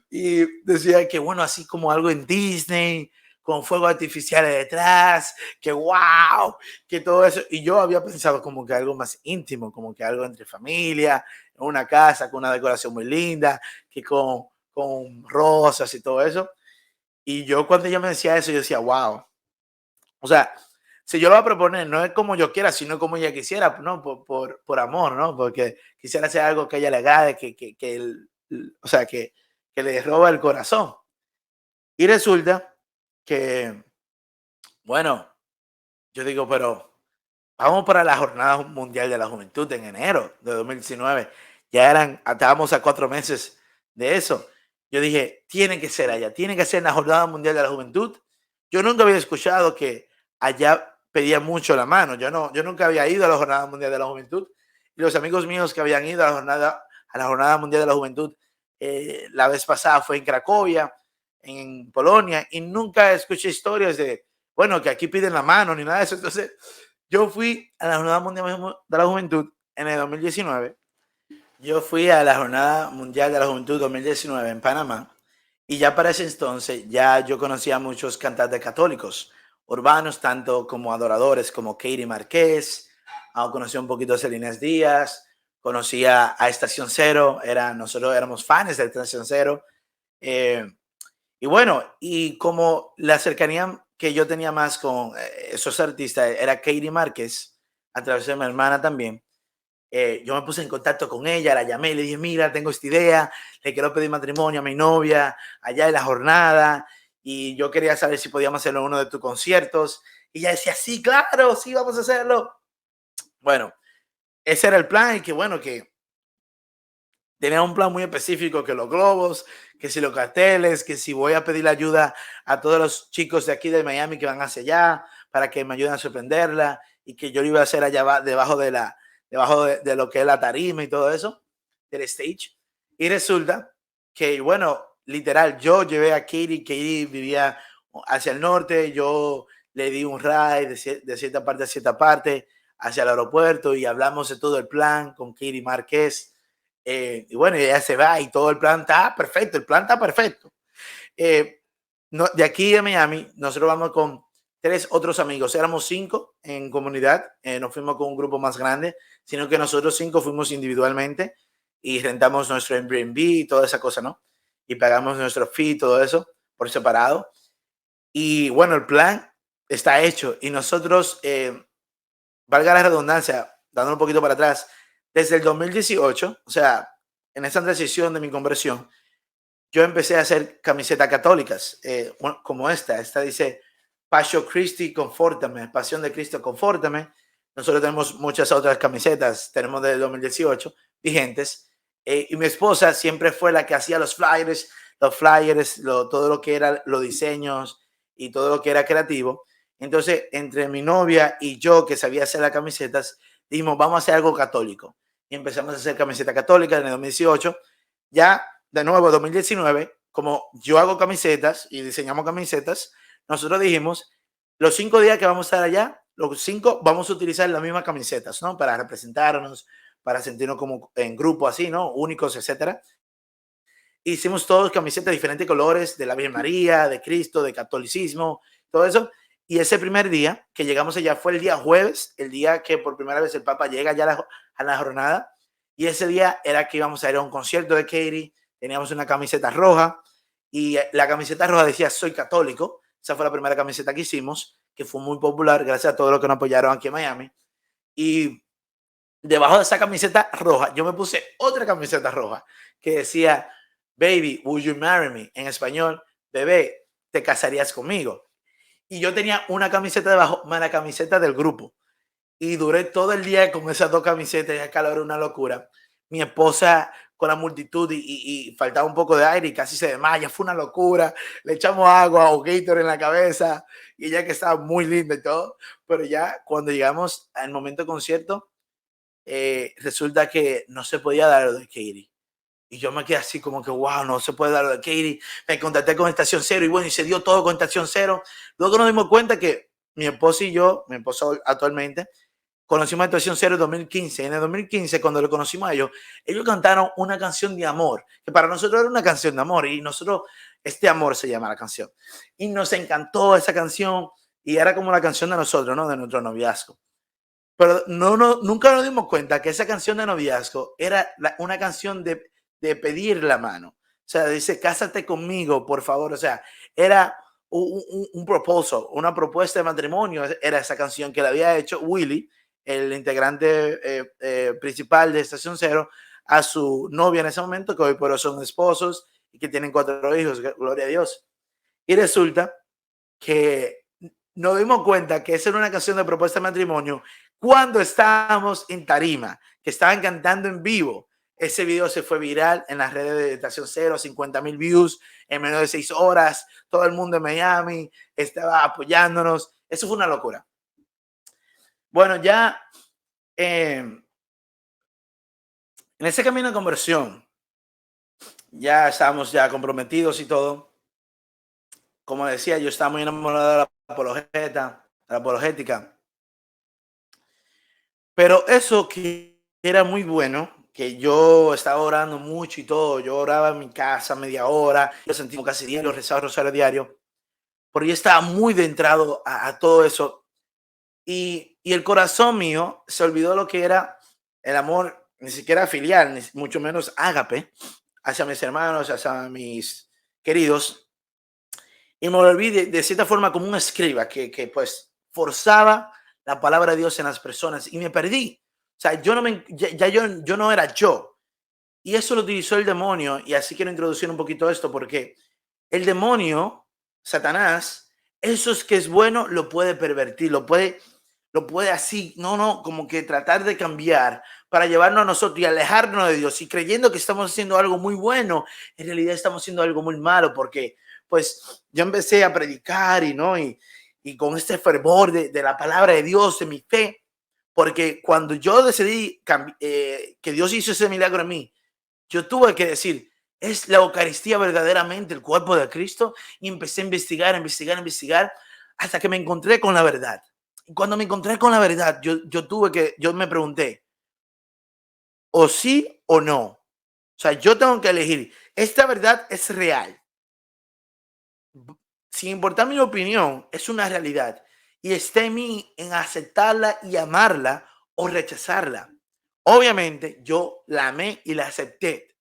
Y decía que bueno, así como algo en Disney, con fuegos artificiales detrás, que wow, que todo eso. Y yo había pensado como que algo más íntimo, como que algo entre familia, en una casa con una decoración muy linda, que con rosas y todo eso. Y yo cuando ella me decía eso, yo decía, wow. O sea, si yo lo voy a proponer, no es como yo quiera, sino como ella quisiera, ¿no? Por amor, ¿no? Porque quisiera hacer algo que a ella le agrade, o sea, que le roba el corazón. Y resulta que, bueno, yo digo, pero vamos para la Jornada Mundial de la Juventud en enero de 2019. Estábamos a 4 meses de eso. Yo dije, tiene que ser allá, tiene que ser en la Jornada Mundial de la Juventud. Yo nunca había escuchado que allá pedía mucho la mano. Yo nunca había ido a la Jornada Mundial de la Juventud. Y los amigos míos que habían ido a la Jornada Mundial de la Juventud la vez pasada fue en Cracovia, en Polonia, y nunca escuché historias de, bueno, que aquí piden la mano ni nada de eso. Entonces, yo fui a la Jornada Mundial de la Juventud en el 2019. Yo fui a la Jornada Mundial de la Juventud 2019 en Panamá. Y ya para ese entonces, ya yo conocía a muchos cantantes católicos, urbanos, tanto como adoradores, como Katie Márquez. Conocí un poquito a Celines Díaz. Conocía a Estación Cero. Nosotros éramos fans de Estación Cero. Eh, y bueno, y como la cercanía que yo tenía más con esos artistas era Katie Márquez, a través de mi hermana también, yo me puse en contacto con ella, la llamé y le dije, mira, tengo esta idea, le quiero pedir matrimonio a mi novia allá en la jornada y yo quería saber si podíamos hacerlo en uno de tus conciertos. Y ella decía, sí, claro, sí, vamos a hacerlo. Bueno, ese era el plan y que bueno, que tenía un plan muy específico, que los globos, que si los carteles, que si voy a pedir ayuda a todos los chicos de aquí de Miami que van hacia allá para que me ayuden a sorprenderla y que yo lo iba a hacer allá debajo de lo que es la tarima y todo eso, del stage. Y resulta que, bueno, literal, yo llevé a Katie vivía hacia el norte, yo le di un ride de cierta parte a cierta parte hacia el aeropuerto y hablamos de todo el plan con Katie Márquez. Y bueno, ella se va y todo el plan está perfecto, el plan está perfecto. No, de aquí de Miami, nosotros vamos con 3 otros amigos, éramos 5 en comunidad, no fuimos con un grupo más grande, sino que nosotros 5 fuimos individualmente y rentamos nuestro Airbnb y toda esa cosa, ¿no? Y pagamos nuestro fee y todo eso por separado. Y bueno, el plan está hecho y nosotros, valga la redundancia, dando un poquito para atrás, desde el 2018, o sea, en esa transición de mi conversión, yo empecé a hacer camisetas católicas, como esta dice, Passion Christi, confórtame, Pasión de Cristo, confórtame. Nosotros tenemos muchas otras camisetas, tenemos desde el 2018 vigentes, y mi esposa siempre fue la que hacía los flyers, todo lo que era los diseños y todo lo que era creativo. Entonces, entre mi novia y yo, que sabía hacer las camisetas, dijimos, vamos a hacer algo católico. Y empezamos a hacer camisetas católicas en el 2018. Ya, de nuevo, 2019, como yo hago camisetas y diseñamos camisetas, nosotros dijimos, los 5 días que vamos a estar allá, los 5 vamos a utilizar las mismas camisetas, ¿no? Para representarnos, para sentirnos como en grupo así, ¿no? Únicos, etcétera. Hicimos todos camisetas de diferentes colores, de la Virgen María, de Cristo, de catolicismo, todo eso. Y ese primer día que llegamos allá fue el día jueves, el día que por primera vez el Papa llega ya a la jornada. Y ese día era que íbamos a ir a un concierto de Katie. Teníamos una camiseta roja y la camiseta roja decía soy católico. Esa fue la primera camiseta que hicimos, que fue muy popular gracias a todos los que nos apoyaron aquí en Miami. Y debajo de esa camiseta roja, yo me puse otra camiseta roja que decía, baby, would you marry me? En español, bebé, ¿te casarías conmigo? Y yo tenía una camiseta debajo, más la camiseta del grupo. Y duré todo el día con esas 2 camisetas y el calor era una locura. Mi esposa con la multitud y faltaba un poco de aire y casi se desmaya. Fue una locura. Le echamos agua o Gator en la cabeza y ella que estaba muy linda y todo. Pero ya cuando llegamos al momento del concierto, resulta que no se podía dar lo de Katie. Y yo me quedé así como que, wow, no se puede dar lo de Katie. Me contacté con Estación Cero y bueno, y se dio todo con Estación Cero. Luego nos dimos cuenta que mi esposo y yo, mi esposo actualmente, conocimos a Estación Cero en 2015. En el 2015, cuando lo conocimos a ellos cantaron una canción de amor, que para nosotros era una canción de amor y nosotros, este amor se llama la canción. Y nos encantó esa canción y era como la canción de nosotros, ¿no? De nuestro noviazgo. Pero nunca nos dimos cuenta que esa canción de noviazgo era una canción de pedir la mano. O sea, dice, cásate conmigo, por favor. O sea, era un proposal, una propuesta de matrimonio. Era esa canción que le había hecho Willy, el integrante principal de Estación Cero, a su novia en ese momento, que hoy por hoy son esposos y que tienen 4 hijos, gloria a Dios. Y resulta que nos dimos cuenta que esa era una canción de propuesta de matrimonio cuando estábamos en tarima, que estaban cantando en vivo. Ese video se fue viral en las redes de Estación Cero, 50,000 views en menos de 6 horas. Todo el mundo en Miami estaba apoyándonos. Eso fue una locura. Bueno, ya en ese camino de conversión, ya estábamos ya comprometidos y todo. Como decía, yo estaba muy enamorado de la apologética. Pero eso que era muy bueno, que yo estaba orando mucho y todo, yo oraba en mi casa media hora, yo sentí casi diario, rezaba rosario diario, pero yo estaba muy dentrado a todo eso y el corazón mío se olvidó lo que era el amor, ni siquiera filial, ni mucho menos ágape, hacia mis hermanos, hacia mis queridos, y me volví de cierta forma como un escriba que pues forzaba la palabra de Dios en las personas y me perdí. O sea, yo no me, ya yo no era yo. Y eso lo utilizó el demonio y así quiero introducir un poquito esto porque el demonio, Satanás, eso es que es bueno, lo puede pervertir, lo puede así, como que tratar de cambiar para llevarnos a nosotros y alejarnos de Dios y creyendo que estamos haciendo algo muy bueno, en realidad estamos haciendo algo muy malo porque pues yo empecé a predicar y con este fervor de la palabra de Dios, de mi fe, porque cuando yo decidí que Dios hizo ese milagro en mí, yo tuve que decir, ¿es la Eucaristía verdaderamente el cuerpo de Cristo? Y empecé a investigar, investigar, investigar, hasta que me encontré con la verdad. Y cuando me encontré con la verdad, yo me pregunté, o sí o no. O sea, yo tengo que elegir, esta verdad es real. Sin importar mi opinión, es una realidad. Y está en mí en aceptarla y amarla o rechazarla. Obviamente, yo la amé y la acepté.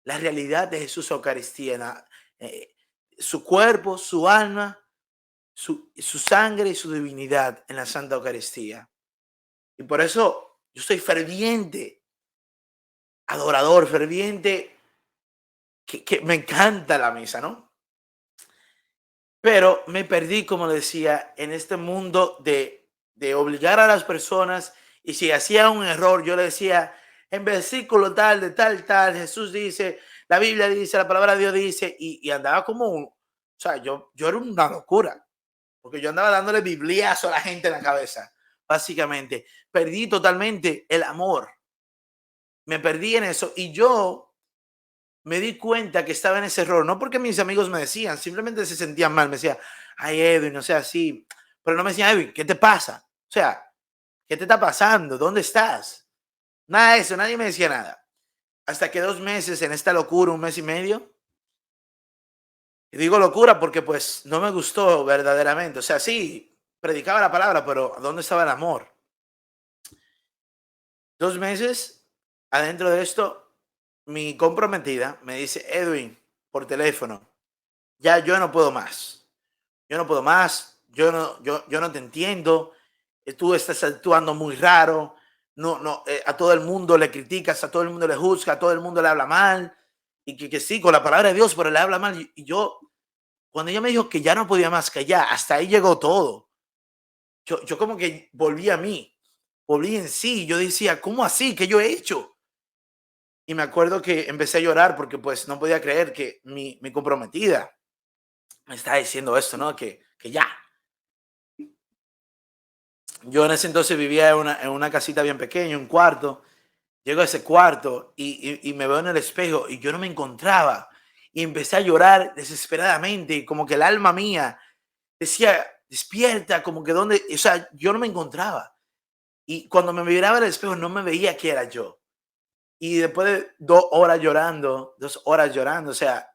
La realidad de Jesús Eucaristía, eh, su cuerpo, su alma, su sangre y su divinidad en la Santa Eucaristía. Y por eso yo soy ferviente, adorador, ferviente, que me encanta la misa, ¿no? Pero me perdí, como decía, en este mundo de obligar a las personas y si hacía un error, yo le decía, en versículo tal, de tal, tal, Jesús dice, la Biblia dice, la palabra de Dios dice, y andaba como o sea, yo era una locura, porque yo andaba dándole bibliazo a la gente en la cabeza, básicamente. Perdí totalmente el amor, me perdí en eso y yo me di cuenta que estaba en ese error, no porque mis amigos me decían, simplemente se sentían mal, me decían, ay Edwin, no sea así, pero no me decían, Edwin, ¿qué te pasa? O sea, ¿qué te está pasando? ¿Dónde estás? Nada de eso, nadie me decía nada. Hasta que 2 meses en esta locura, 1 mes y medio, y digo locura porque pues no me gustó verdaderamente, o sea, sí, predicaba la palabra, pero ¿dónde estaba el amor? 2 meses adentro de esto, mi comprometida me dice, Edwin, por teléfono, ya yo no puedo más. Yo no puedo más. Yo no te entiendo. Tú estás actuando muy raro. No, no, a todo el mundo le criticas, a todo el mundo le juzga, a todo el mundo le habla mal. Y que sí, con la palabra de Dios, pero le habla mal. Y yo, cuando ella me dijo que ya no podía más, que ya, hasta ahí llegó todo. Yo como que volví a mí, volví en sí. Yo decía, ¿cómo así? ¿Qué yo he hecho? Y me acuerdo que empecé a llorar porque pues no podía creer que mi comprometida me estaba diciendo esto, ¿no? Que ya. Yo en ese entonces vivía en una casita bien pequeña, un cuarto. Llego a ese cuarto y me veo en el espejo y yo no me encontraba. Y empecé a llorar desesperadamente, y como que el alma mía decía, despierta, como que donde, o sea, yo no me encontraba. Y cuando me miraba en el espejo no me veía que era yo. Y después de 2 horas llorando, 2 horas llorando, o sea,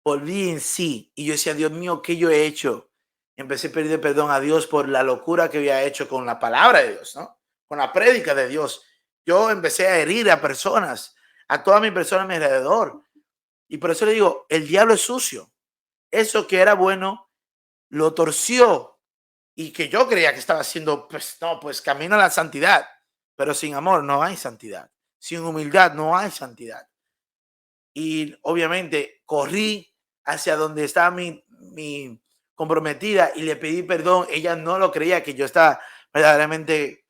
volví en sí. Y yo decía, Dios mío, ¿qué yo he hecho? Empecé a pedir perdón a Dios por la locura que había hecho con la palabra de Dios, ¿no? Con la prédica de Dios. Yo empecé a herir a personas, a toda mi persona a mi alrededor. Y por eso le digo, el diablo es sucio. Eso que era bueno, lo torció. Y que yo creía que estaba haciendo, pues no, pues camino a la santidad. Pero sin amor no hay santidad. Sin humildad no hay santidad. Y obviamente corrí hacia donde estaba mi comprometida y le pedí perdón. Ella no lo creía, que yo estaba verdaderamente,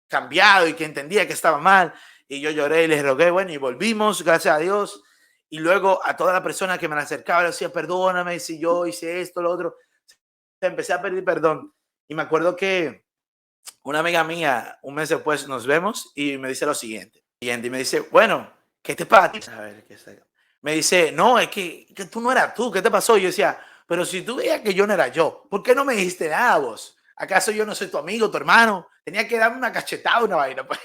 cambiado y que entendía que estaba mal. Y yo lloré y les rogué, bueno, y volvimos, gracias a Dios. Y luego a toda la persona que me la acercaba le decía, perdóname si yo hice esto, lo otro. Empecé a pedir perdón. Y me acuerdo que una amiga mía, un mes después nos vemos y me dice lo siguiente. Y me dice, bueno, ¿qué te pasa? A ver, ¿qué está? Me dice, no, es que tú no eras tú, ¿qué te pasó? Y yo decía, pero si tú veías que yo no era yo, ¿por qué no me dijiste nada vos? ¿Acaso yo no soy tu amigo, tu hermano? Tenía que darme una cachetada, una vaina. Pues.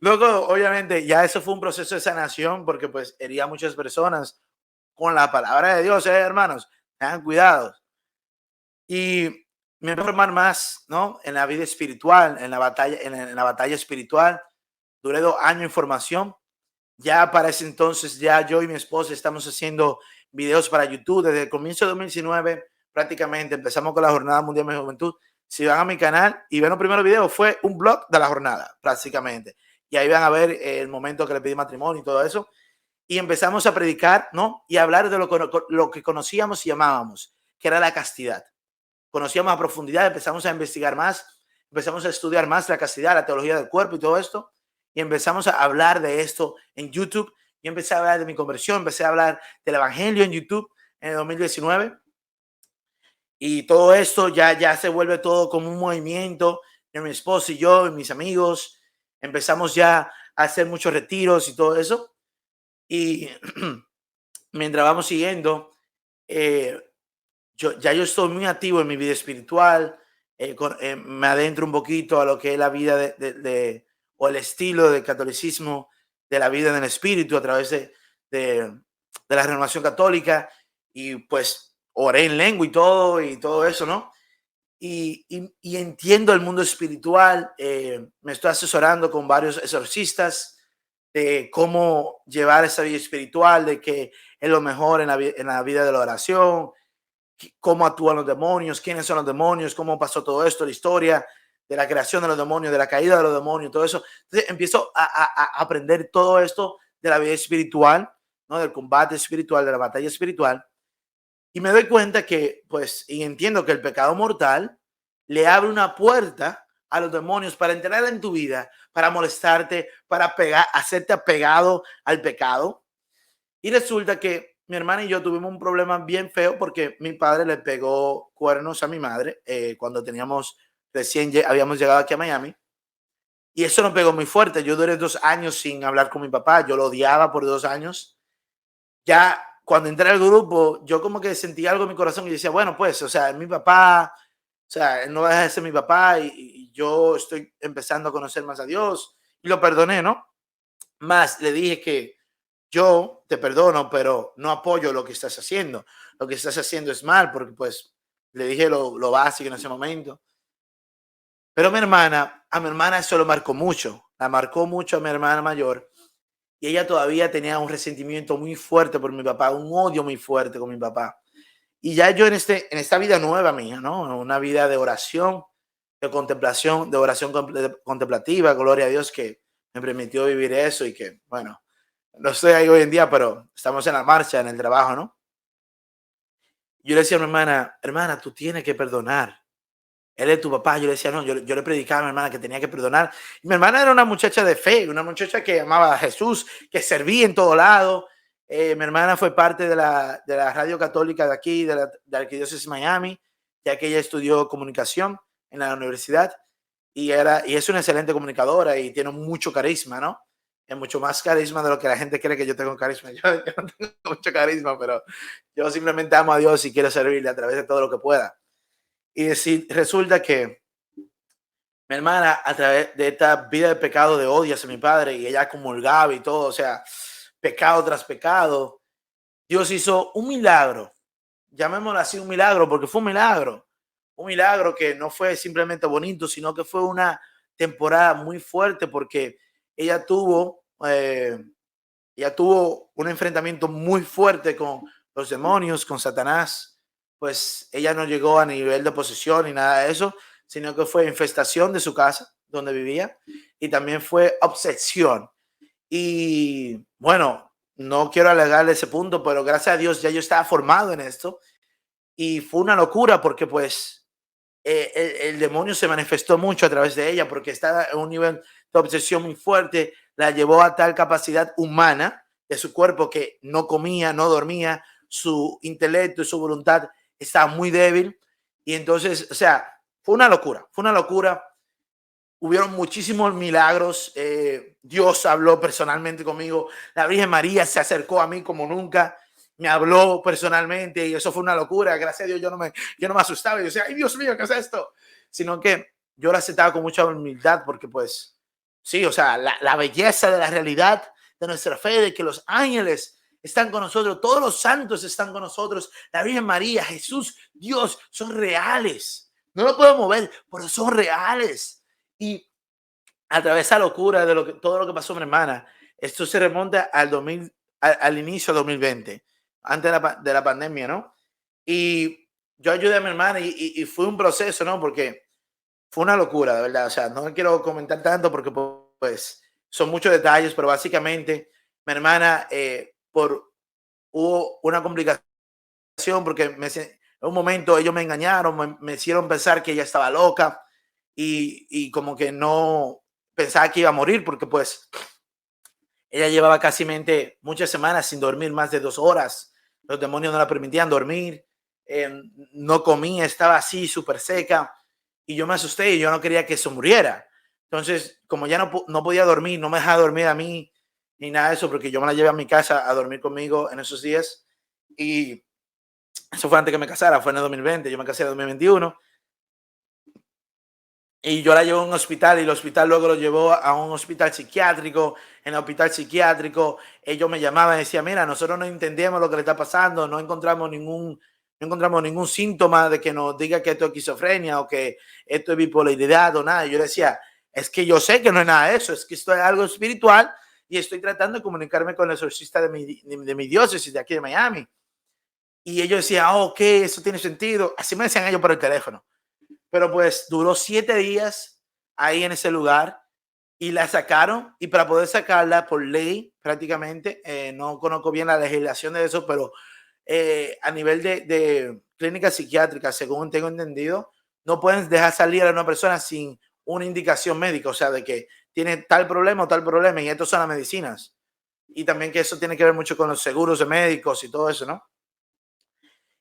Luego, obviamente, ya eso fue un proceso de sanación porque pues hería a muchas personas con la palabra de Dios, hermanos, tengan cuidado. Y me voy a formar más, ¿no? En la vida espiritual, en la batalla espiritual. Duré 2 años en formación. Ya para ese entonces, ya yo y mi esposa estamos haciendo videos para YouTube. Desde el comienzo de 2019, prácticamente empezamos con la Jornada Mundial de Juventud. Si van a mi canal y ven los primeros videos, fue un blog de la jornada, prácticamente. Y ahí van a ver el momento que le pedí matrimonio y todo eso. Y empezamos a predicar, ¿no? Y a hablar de lo que conocíamos y amábamos, que era la castidad. Conocíamos a profundidad, empezamos a investigar más, empezamos a estudiar más la castidad, la teología del cuerpo y todo esto, y empezamos a hablar de esto en YouTube. Yo empecé a hablar de mi conversión, empecé a hablar del evangelio en YouTube en el 2019, y todo esto ya se vuelve todo como un movimiento. De mi esposo y yo y mis amigos empezamos ya a hacer muchos retiros y todo eso, y mientras vamos siguiendo, eh, yo estoy muy activo en mi vida espiritual, me adentro un poquito a lo que es la vida o el estilo del catolicismo, de la vida en el espíritu a través de, de la renovación católica, y pues oré en lengua y todo eso, ¿no? Y entiendo el mundo espiritual, me estoy asesorando con varios exorcistas de cómo llevar esa vida espiritual, de que es lo mejor en la vida de la oración, cómo actúan los demonios, quiénes son los demonios, cómo pasó todo esto, la historia de la creación de los demonios, de la caída de los demonios, todo eso. Entonces empiezo a aprender todo esto de la vida espiritual, ¿no? Del combate espiritual, de la batalla espiritual. Y me doy cuenta que, pues, y entiendo que el pecado mortal le abre una puerta a los demonios para entrar en tu vida, para molestarte, para hacerte apegado al pecado. Y resulta que mi hermana y yo tuvimos un problema bien feo porque mi padre le pegó cuernos a mi madre cuando habíamos llegado aquí a Miami. Y eso nos pegó muy fuerte. Yo duré 2 años sin hablar con mi papá. Yo lo odiaba por 2 años. Ya cuando entré al grupo, yo como que sentía algo en mi corazón y decía, bueno, pues, o sea, es mi papá, o sea, él no va a dejar de ser mi papá, y yo estoy empezando a conocer más a Dios, y lo perdoné, ¿no? Más le dije que yo te perdono, pero no apoyo lo que estás haciendo. Lo que estás haciendo es mal, porque pues le dije lo básico en ese momento. Pero a mi hermana eso lo marcó mucho, la marcó mucho a mi hermana mayor, y ella todavía tenía un resentimiento muy fuerte por mi papá, un odio muy fuerte con mi papá. Y ya yo en esta vida nueva mía, ¿no? Una vida de oración, de contemplación, de oración contemplativa, gloria a Dios que me permitió vivir eso, y que, bueno, no estoy ahí hoy en día, pero estamos en la marcha, en el trabajo, ¿no? Yo le decía a mi hermana, hermana, tú tienes que perdonar. él es tu papá. Yo le decía, no, yo le predicaba a mi hermana que tenía que perdonar. Y mi hermana era una muchacha de fe, una muchacha que amaba a Jesús, que servía en todo lado. Mi hermana fue parte de la radio católica de aquí, de la Arquidiócesis de Miami, ya que ella estudió comunicación en la universidad y es una excelente comunicadora y tiene mucho carisma, ¿no? Es mucho más carisma de lo que la gente cree que yo tengo carisma. Yo no tengo mucho carisma, pero yo simplemente amo a Dios y quiero servirle a través de todo lo que pueda. Y decir, resulta que mi hermana, a través de esta vida de pecado, de odio hacia mi padre, y ella comulgaba y todo, o sea, pecado tras pecado, Dios hizo un milagro, llamémoslo así un milagro, porque fue un milagro que no fue simplemente bonito, sino que fue una temporada muy fuerte, porque ella tuvo, eh, ella tuvo un enfrentamiento muy fuerte con los demonios, con Satanás. Pues ella no llegó a nivel de posesión ni nada de eso, sino que fue infestación de su casa donde vivía y también fue obsesión. Y bueno, no quiero alegarle ese punto, pero gracias a Dios ya yo estaba formado en esto y fue una locura porque pues el demonio se manifestó mucho a través de ella porque estaba en un nivel de obsesión muy fuerte, la llevó a tal capacidad humana de su cuerpo que no comía, no dormía, su intelecto y su voluntad estaba muy débil y entonces, o sea, fue una locura. Hubieron muchísimos milagros, Dios habló personalmente conmigo, la Virgen María se acercó a mí como nunca, me habló personalmente y eso fue una locura. Gracias a Dios yo no me asustaba. Yo decía, ay Dios mío, ¿qué es esto? Sino que yo la aceptaba con mucha humildad porque pues sí, o sea, la belleza de la realidad de nuestra fe, de que los ángeles están con nosotros, todos los santos están con nosotros, la Virgen María, Jesús, Dios, son reales. No lo podemos ver, pero son reales. Y a través de esa locura de todo lo que pasó mi hermana, esto se remonta al 2000, al inicio de 2020, antes de la pandemia, ¿no? Y yo ayudé a mi hermana y fue un proceso, ¿no? Porque fue una locura, de verdad. O sea, no quiero comentar tanto porque pues son muchos detalles, pero básicamente mi hermana, hubo una complicación porque en un momento ellos me engañaron, me hicieron pensar que ella estaba loca y como que no pensaba que iba a morir porque pues ella llevaba casi muchas semanas sin dormir más de 2 horas. Los demonios no la permitían dormir, no comía, estaba así súper seca y yo me asusté y yo no quería que se muriera. Entonces, como ya no podía dormir, no me dejaba dormir a mí ni nada de eso porque yo me la llevé a mi casa a dormir conmigo en esos días y eso fue antes que me casara, fue en el 2020, yo me casé en el 2021 y yo la llevo a un hospital y el hospital luego lo llevó a un hospital psiquiátrico. En el hospital psiquiátrico ellos me llamaban y decían, mira, nosotros no entendemos lo que le está pasando, no encontramos ningún síntoma de que nos diga que esto es esquizofrenia o que esto es bipolaridad o nada. Y yo decía, es que yo sé que no es nada de eso, es que esto es algo espiritual y estoy tratando de comunicarme con el exorcista de mi diócesis de aquí de Miami. Y ellos decían, oh, ok, eso tiene sentido. Así me decían ellos por el teléfono. Pero pues duró 7 días ahí en ese lugar y la sacaron y para poder sacarla por ley prácticamente, no conozco bien la legislación de eso, pero a nivel de clínica psiquiátrica, según tengo entendido, no pueden dejar salir a una persona sin una indicación médica, o sea, de que tiene tal problema o tal problema y estos son las medicinas. Y también que eso tiene que ver mucho con los seguros de médicos y todo eso, ¿no?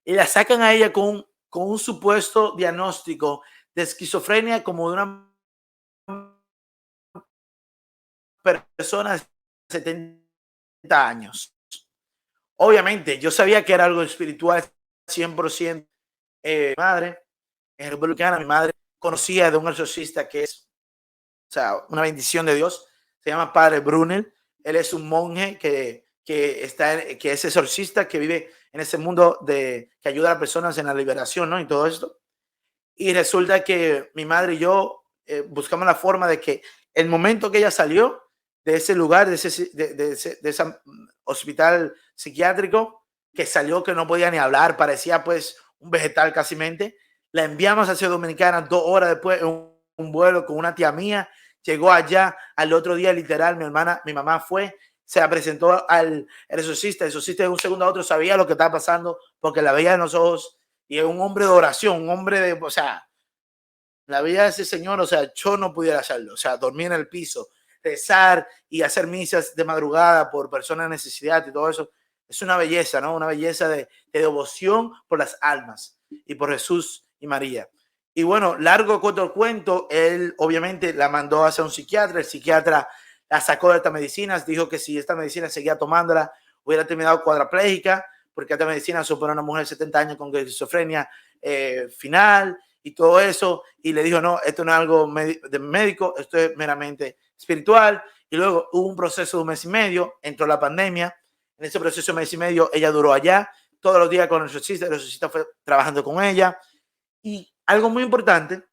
Y la sacan a ella con un supuesto diagnóstico de esquizofrenia como de una persona de 70 años. Obviamente, yo sabía que era algo espiritual 100%. Mi madre es republicana, mi madre conocía de un exorcista que es, o sea, una bendición de Dios. Se llama Padre Brunel. Él es un monje que es exorcista, que vive en ese mundo que ayuda a las personas en la liberación, ¿no? Y todo esto. Y resulta que mi madre y yo buscamos la forma de que el momento que ella salió de ese lugar, de ese hospital psiquiátrico, que salió que no podía ni hablar, parecía pues un vegetal casi mente, la enviamos hacia Dominicana 2 horas después en un vuelo con una tía mía, llegó allá al otro día literal, mi mamá fue, se presentó al el exorcista de un segundo a otro sabía lo que estaba pasando porque la veía en los ojos y es un hombre de oración, un hombre de, o sea, la vida de ese señor, o sea, yo no pudiera hacerlo, o sea, dormir en el piso, rezar y hacer misas de madrugada por personas en necesidad y todo eso, es una belleza, ¿no? Una belleza de devoción por las almas y por Jesús y María. Y bueno, largo corto el cuento, él obviamente la mandó hacia un psiquiatra, el psiquiatra la sacó de estas medicinas, dijo que si esta medicina seguía tomándola, hubiera terminado cuadraplégica, porque esta medicina supone a una mujer de 70 años con esquizofrenia final y todo eso, y le dijo, no, esto no es algo de médico, esto es meramente espiritual. Y luego hubo un proceso de un mes y medio, entró la pandemia, en ese proceso de un mes y medio ella duró allá, todos los días con el exorcista fue trabajando con ella. Y algo muy importante,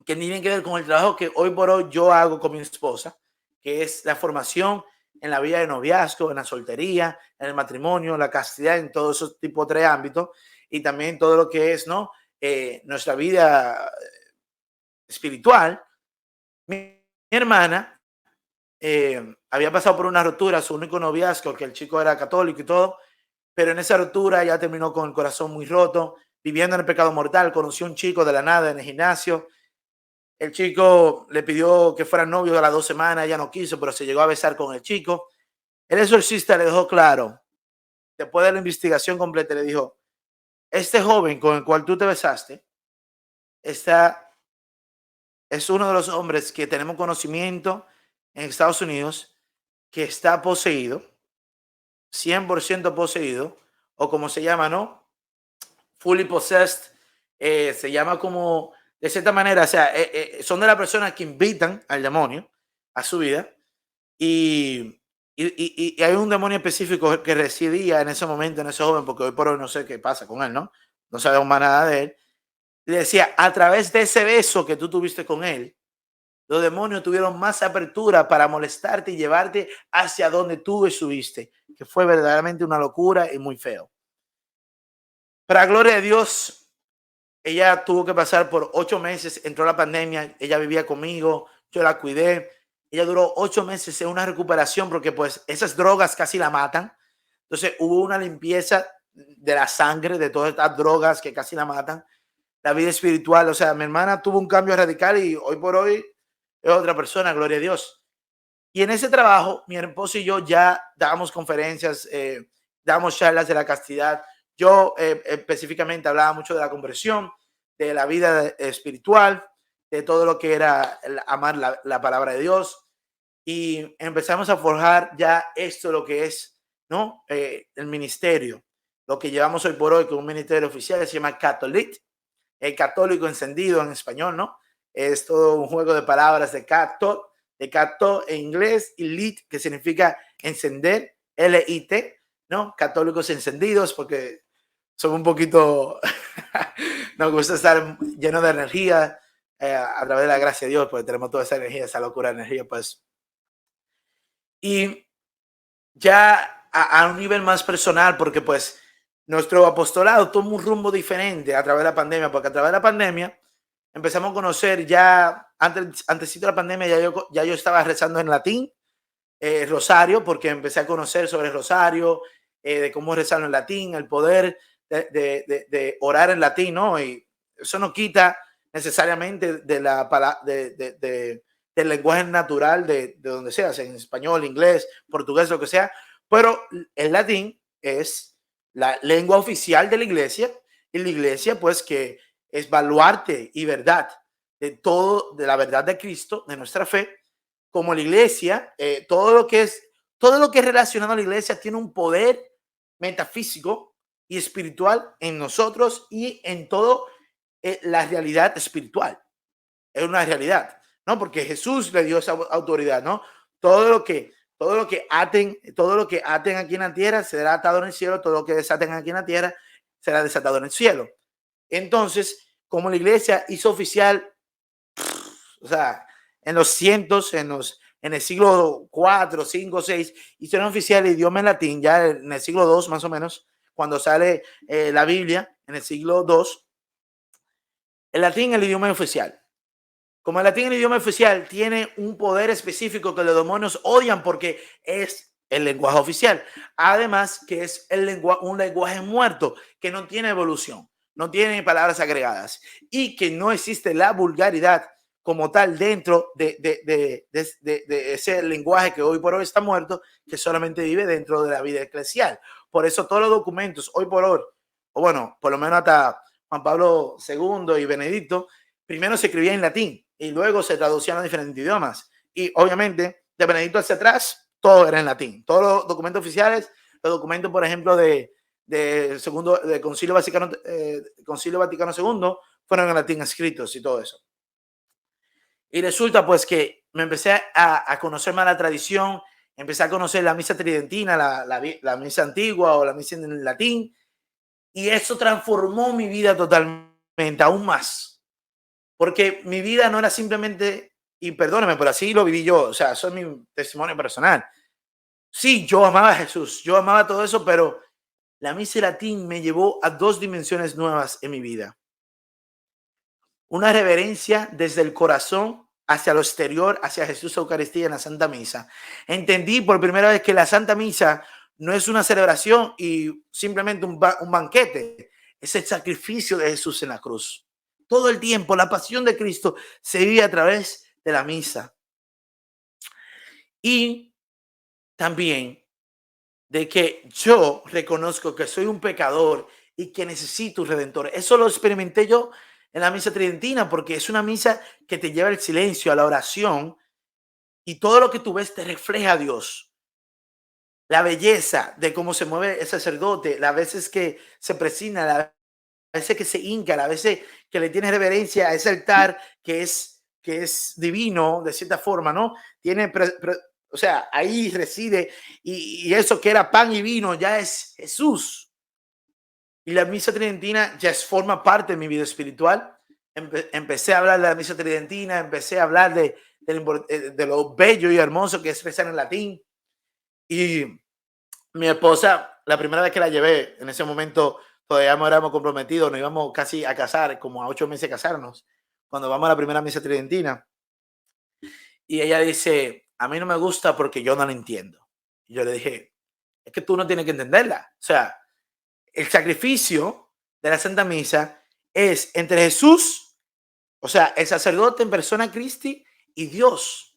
que tiene que ver con el trabajo que hoy por hoy yo hago con mi esposa, que es la formación en la vida de noviazgo, en la soltería, en el matrimonio, la castidad, en todos esos tipos de ámbitos, y también todo lo que es, ¿no? Nuestra vida espiritual. Mi hermana había pasado por una ruptura, su único noviazgo, que el chico era católico y todo, pero en esa ruptura ya terminó con el corazón muy roto, viviendo en el pecado mortal. Conoció a un chico de la nada en el gimnasio. El chico le pidió que fuera novio a las 2 semanas, ella no quiso, pero se llegó a besar con el chico. El exorcista le dejó claro, después de la investigación completa, le dijo, este joven con el cual tú te besaste, es uno de los hombres que tenemos conocimiento en Estados Unidos que está poseído, 100% poseído, o como se llama, ¿no? Fully possessed, se llama como, de cierta manera, o sea, son de las personas que invitan al demonio a su vida, y hay un demonio específico que residía en ese momento, en ese joven, porque hoy por hoy no sé qué pasa con él, ¿no? No sabemos más nada de él. Le decía, a través de ese beso que tú tuviste con él, los demonios tuvieron más apertura para molestarte y llevarte hacia donde tú estuviste, que fue verdaderamente una locura y muy feo. Para gloria de Dios, ella tuvo que pasar por 8 meses, entró la pandemia, ella vivía conmigo, yo la cuidé, ella duró 8 meses en una recuperación porque pues esas drogas casi la matan. Entonces hubo una limpieza de la sangre, de todas estas drogas que casi la matan. La vida espiritual, o sea, mi hermana tuvo un cambio radical y hoy por hoy es otra persona, gloria a Dios. Y en ese trabajo, mi esposo y yo ya dábamos conferencias, dábamos charlas de la castidad. Yo específicamente hablaba mucho de la conversión, de la vida espiritual, de todo lo que era amar la palabra de Dios. Y empezamos a forjar ya esto, lo que es, ¿no? El ministerio, lo que llevamos hoy por hoy con un ministerio oficial, se llama Catholic, el católico encendido en español, ¿no? Es todo un juego de palabras de cató en inglés, y lit, que significa encender, L-I-T, ¿no? Católicos encendidos, porque son un poquito, nos gusta estar lleno de energía a través de la gracia de Dios, porque tenemos toda esa energía, esa locura de energía, pues. Y ya a un nivel más personal, porque pues nuestro apostolado toma un rumbo diferente a través de la pandemia, porque a través de la pandemia empezamos a conocer ya, antes de la pandemia ya yo estaba rezando en latín, rosario, porque empecé a conocer sobre el rosario, de cómo rezarlo en latín, el poder de orar en latín, ¿no? Y eso no quita necesariamente del lenguaje natural de donde seas, en español, inglés, portugués, lo que sea, pero el latín es la lengua oficial de la iglesia, y la iglesia pues que es baluarte y verdad de todo, de la verdad de Cristo, de nuestra fe. Como la iglesia, todo lo que es relacionado a la iglesia tiene un poder metafísico y espiritual en nosotros y en todo la realidad espiritual. Es una realidad, ¿no? Porque Jesús le dio esa autoridad, ¿no? Todo lo que aten aquí en la tierra será atado en el cielo, todo lo que desaten aquí en la tierra será desatado en el cielo. Entonces, como la iglesia hizo oficial, o sea, en los cientos, en el siglo 4, 5, 6, hicieron oficial el idioma en latín, ya en el siglo 2 más o menos, cuando sale la Biblia, en el siglo 2, el latín es el idioma oficial. Como el latín, el idioma oficial, tiene un poder específico que los demonios odian porque es el lenguaje oficial. Además, que es un lenguaje muerto, que no tiene evolución. no tiene palabras agregadas y que no existe la vulgaridad como tal dentro de ese lenguaje que hoy por hoy está muerto, que solamente vive dentro de la vida eclesial. Por eso todos los documentos hoy por hoy, o bueno, por lo menos hasta Juan Pablo II y Benedicto, primero se escribía en latín y luego se traducían a diferentes idiomas. Y obviamente de Benedicto hacia atrás, todo era en latín. Todos los documentos oficiales, los documentos, por ejemplo, de Concilio Vaticano II, fueron en latín escritos y todo eso. Y resulta pues que me empecé a conocer más la tradición, empecé a conocer la misa tridentina, la misa antigua o la misa en latín, y eso transformó mi vida totalmente, aún más. Porque mi vida no era simplemente, y perdóname, pero así lo viví yo, o sea, eso es mi testimonio personal. Sí, yo amaba a Jesús, yo amaba todo eso, pero la misa en latín me llevó a dos dimensiones nuevas en mi vida. Una reverencia desde el corazón hacia lo exterior, hacia Jesús Eucaristía en la Santa Misa. Entendí por primera vez que la Santa Misa no es una celebración y simplemente un banquete, es el sacrificio de Jesús en la cruz. Todo el tiempo la pasión de Cristo se vive a través de la misa. Y también de que yo reconozco que soy un pecador y que necesito un redentor. Eso lo experimenté yo en la misa tridentina, porque es una misa que te lleva al silencio, a la oración, y todo lo que tú ves te refleja a Dios. La belleza de cómo se mueve el sacerdote, las veces que se presina, las veces que se hinca, las veces que le tiene reverencia a ese altar que es divino, de cierta forma, ¿no? Tiene, o sea, ahí reside, y eso que era pan y vino ya es Jesús. Y la misa tridentina ya forma parte de mi vida espiritual. Empecé a hablar de la misa tridentina, empecé a hablar de lo bello y hermoso que es rezar en latín. Y mi esposa, la primera vez que la llevé, en ese momento todavía no éramos comprometidos, nos íbamos casi a casar, como a 8 meses de casarnos, cuando vamos a la primera misa tridentina. Y ella dice, a mí no me gusta porque yo no la entiendo. Y yo le dije, es que tú no tienes que entenderla. O sea, el sacrificio de la Santa Misa es entre Jesús, o sea, el sacerdote en persona Christi, y Dios.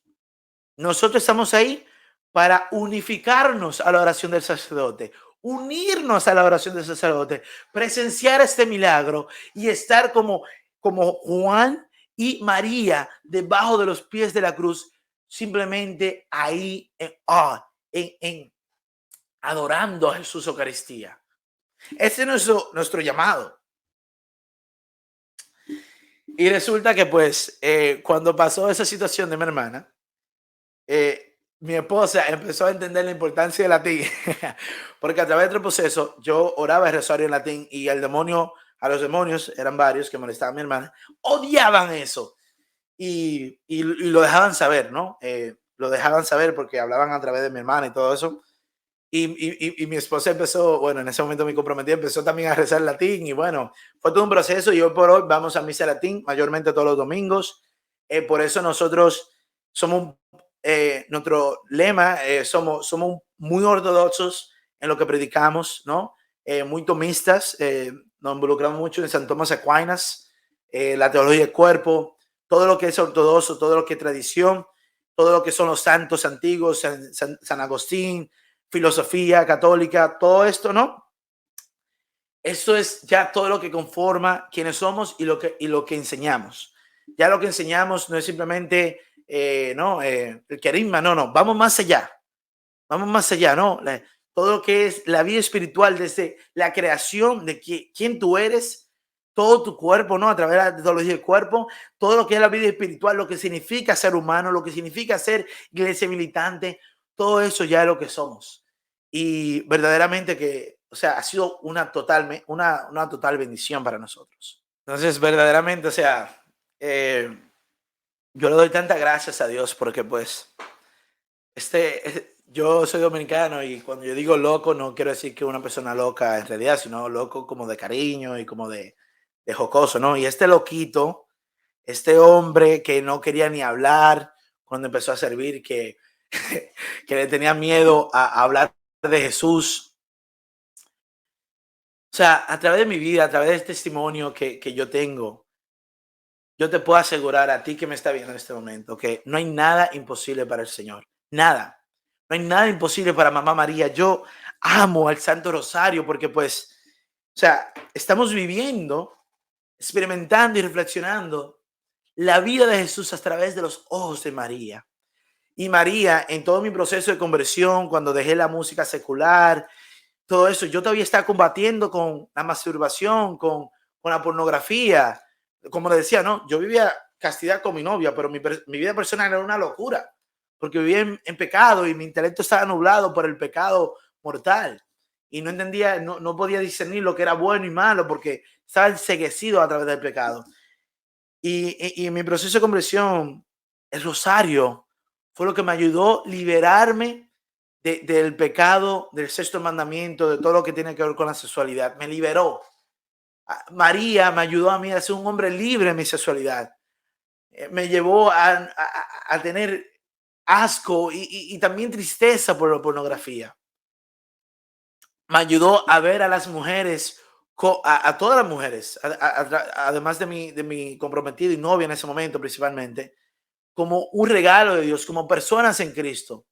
Nosotros estamos ahí para unificarnos a la oración del sacerdote, unirnos a la oración del sacerdote, presenciar este milagro y estar como Juan y María debajo de los pies de la cruz, simplemente ahí en adorando a Jesús Eucaristía. Ese es nuestro llamado. Y resulta que pues cuando pasó esa situación de mi hermana, mi esposa empezó a entender la importancia del latín, porque a través del proceso yo oraba el rosario en latín y a los demonios, eran varios que molestaban a mi hermana, odiaban eso y lo dejaban saber, ¿no? Lo dejaban saber porque hablaban a través de mi hermana y todo eso. Y mi esposa empezó, bueno, en ese momento me comprometí, empezó también a rezar latín y bueno, fue todo un proceso y hoy por hoy vamos a misa latín, mayormente todos los domingos. Por eso nosotros somos, nuestro lema, somos muy ortodoxos en lo que predicamos, ¿no? Muy tomistas, nos involucramos mucho en San Tomás Aquinas, la teología del cuerpo, todo lo que es ortodoxo, todo lo que es tradición, todo lo que son los santos antiguos, San Agustín, filosofía católica, todo esto, ¿no? Esto es ya todo lo que conforma quiénes somos y lo que enseñamos. Ya lo que enseñamos no es simplemente, no, el carisma, no, vamos más allá, ¿no? Todo lo que es la vida espiritual, desde la creación de quién tú eres, todo tu cuerpo, ¿no? A través de la teología del cuerpo, todo lo que es la vida espiritual, lo que significa ser humano, lo que significa ser iglesia militante, todo eso ya es lo que somos. Y verdaderamente que, o sea, ha sido una total bendición para nosotros. Entonces, verdaderamente, o sea, yo le doy tantas gracias a Dios porque pues yo soy dominicano y cuando yo digo loco no quiero decir que una persona loca en realidad, sino loco como de cariño y como de jocoso, ¿no? Y este loquito, este hombre que no quería ni hablar cuando empezó a servir, que, que le tenía miedo a hablar de Jesús. sea, a través de mi vida, a través del testimonio que yo tengo, yo te puedo asegurar a ti que me está viendo en este momento que no hay nada imposible para el Señor. Nada. No hay nada imposible para Mamá María. Yo amo al Santo Rosario porque pues, o sea, estamos viviendo, experimentando y reflexionando la vida de Jesús a través de los ojos de María. Y María, en todo mi proceso de conversión, cuando dejé la música secular, todo eso, yo todavía estaba combatiendo con la masturbación, con la pornografía. Como le decía, no, yo vivía castidad con mi novia, pero mi vida personal era una locura, porque vivía en pecado y mi intelecto estaba nublado por el pecado mortal. Y no entendía, no podía discernir lo que era bueno y malo, porque estaba enceguecido a través del pecado. Y en mi proceso de conversión, el rosario fue lo que me ayudó a liberarme del pecado, del sexto mandamiento, de todo lo que tiene que ver con la sexualidad. Me liberó. María me ayudó a mí a ser un hombre libre en mi sexualidad. Me llevó a tener asco y también tristeza por la pornografía. Me ayudó a ver a las mujeres, a todas las mujeres, además de mi comprometido y novia en ese momento principalmente, como un regalo de Dios, como personas en Cristo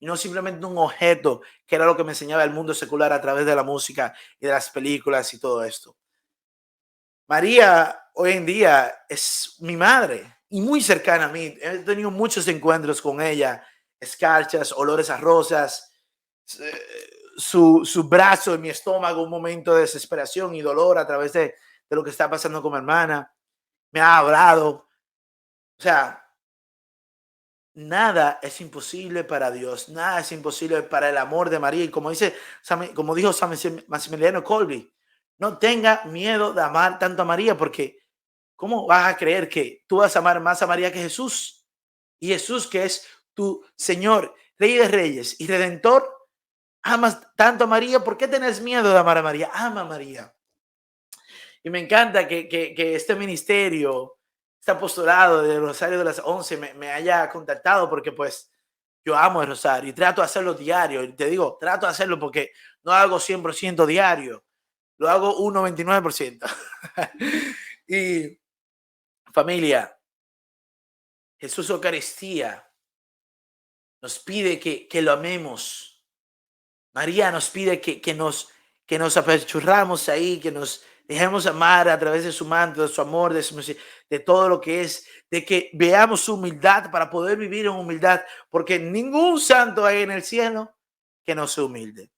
y no simplemente un objeto, que era lo que me enseñaba el mundo secular a través de la música y de las películas y todo esto. María hoy en día es mi madre y muy cercana a mí. He tenido muchos encuentros con ella, escarchas, olores a rosas, su brazo en mi estómago, un momento de desesperación y dolor a través de lo que está pasando con mi hermana. Me ha hablado. O sea, nada es imposible para Dios, nada es imposible para el amor de María. Y como dijo San Maximiliano Kolbe, no tenga miedo de amar tanto a María, porque ¿cómo vas a creer que tú vas a amar más a María que Jesús? Y Jesús, que es tu Señor, Rey de Reyes y Redentor, amas tanto a María. ¿Por qué tenés miedo de amar a María? Ama a María. Y me encanta que este ministerio, este apostolado del Rosario de las 11 me haya contactado, porque pues yo amo el Rosario y trato de hacerlo diario. Y te digo, trato de hacerlo porque no hago 100% diario, lo hago un 99%. Y familia, Jesús Eucaristía nos pide que lo amemos. María nos pide que nos apachurramos ahí, que nos dejemos amar a través de su manto, de su amor, de todo lo que es, de que veamos su humildad para poder vivir en humildad, porque ningún santo hay en el cielo que no sea humilde.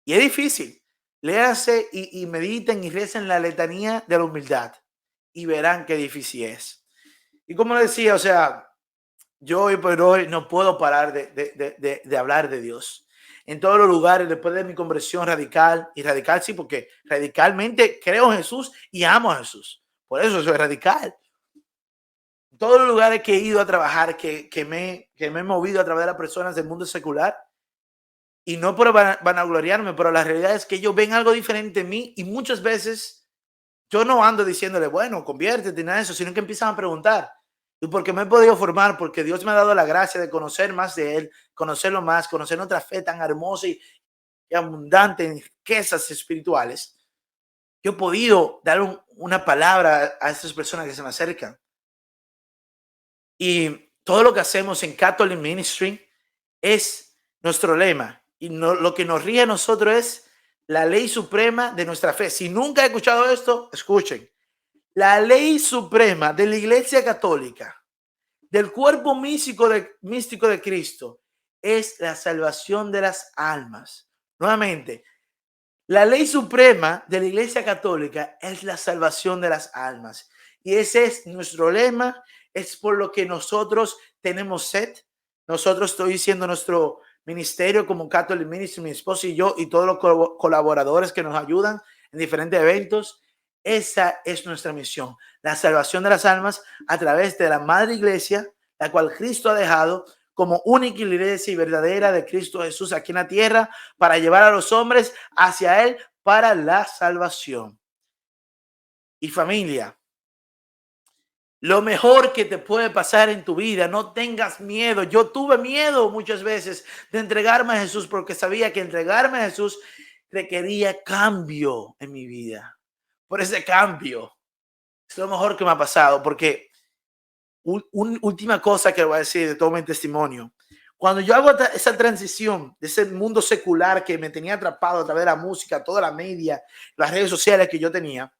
Y es difícil. Léanse y mediten y recen la letanía de la humildad y verán qué difícil es. Y como decía, o sea, yo hoy por hoy no puedo parar de hablar de Dios. En todos los lugares, después de mi conversión radical, y radical sí, porque radicalmente creo en Jesús y amo a Jesús. Por eso soy radical. En todos los lugares que he ido a trabajar, que me he movido a través de las personas del mundo secular, y no por vanagloriarme, pero la realidad es que ellos ven algo diferente en mí y muchas veces yo no ando diciéndole, bueno, conviértete y nada de eso, sino que empiezan a preguntar. Y porque me he podido formar, porque Dios me ha dado la gracia de conocer más de Él, conocerlo más, conocer otra fe tan hermosa y abundante en riquezas espirituales. Yo he podido dar una palabra a estas personas que se me acercan. Y todo lo que hacemos en Catholic Ministry es nuestro lema. Y lo que nos rige a nosotros es la ley suprema de nuestra fe. Si nunca he escuchado esto, escuchen. La ley suprema de la Iglesia Católica, del cuerpo místico de Cristo, es la salvación de las almas. Nuevamente, la ley suprema de la Iglesia Católica es la salvación de las almas. Y ese es nuestro lema, es por lo que nosotros tenemos sed. Nosotros, estoy diciendo, nuestro ministerio como Catholic Ministry, mi esposo y yo, y todos los colaboradores que nos ayudan en diferentes eventos, esa es nuestra misión, la salvación de las almas a través de la Madre Iglesia, la cual Cristo ha dejado como única iglesia y verdadera de Cristo Jesús aquí en la tierra, para llevar a los hombres hacia Él para la salvación. Y familia, lo mejor que te puede pasar en tu vida, no tengas miedo. Yo tuve miedo muchas veces de entregarme a Jesús, porque sabía que entregarme a Jesús requería cambio en mi vida. Por ese cambio es lo mejor que me ha pasado, porque última cosa que voy a decir de todo mi testimonio. Cuando yo hago esa transición de ese mundo secular que me tenía atrapado a través de la música, toda la media, las redes sociales que yo tenía,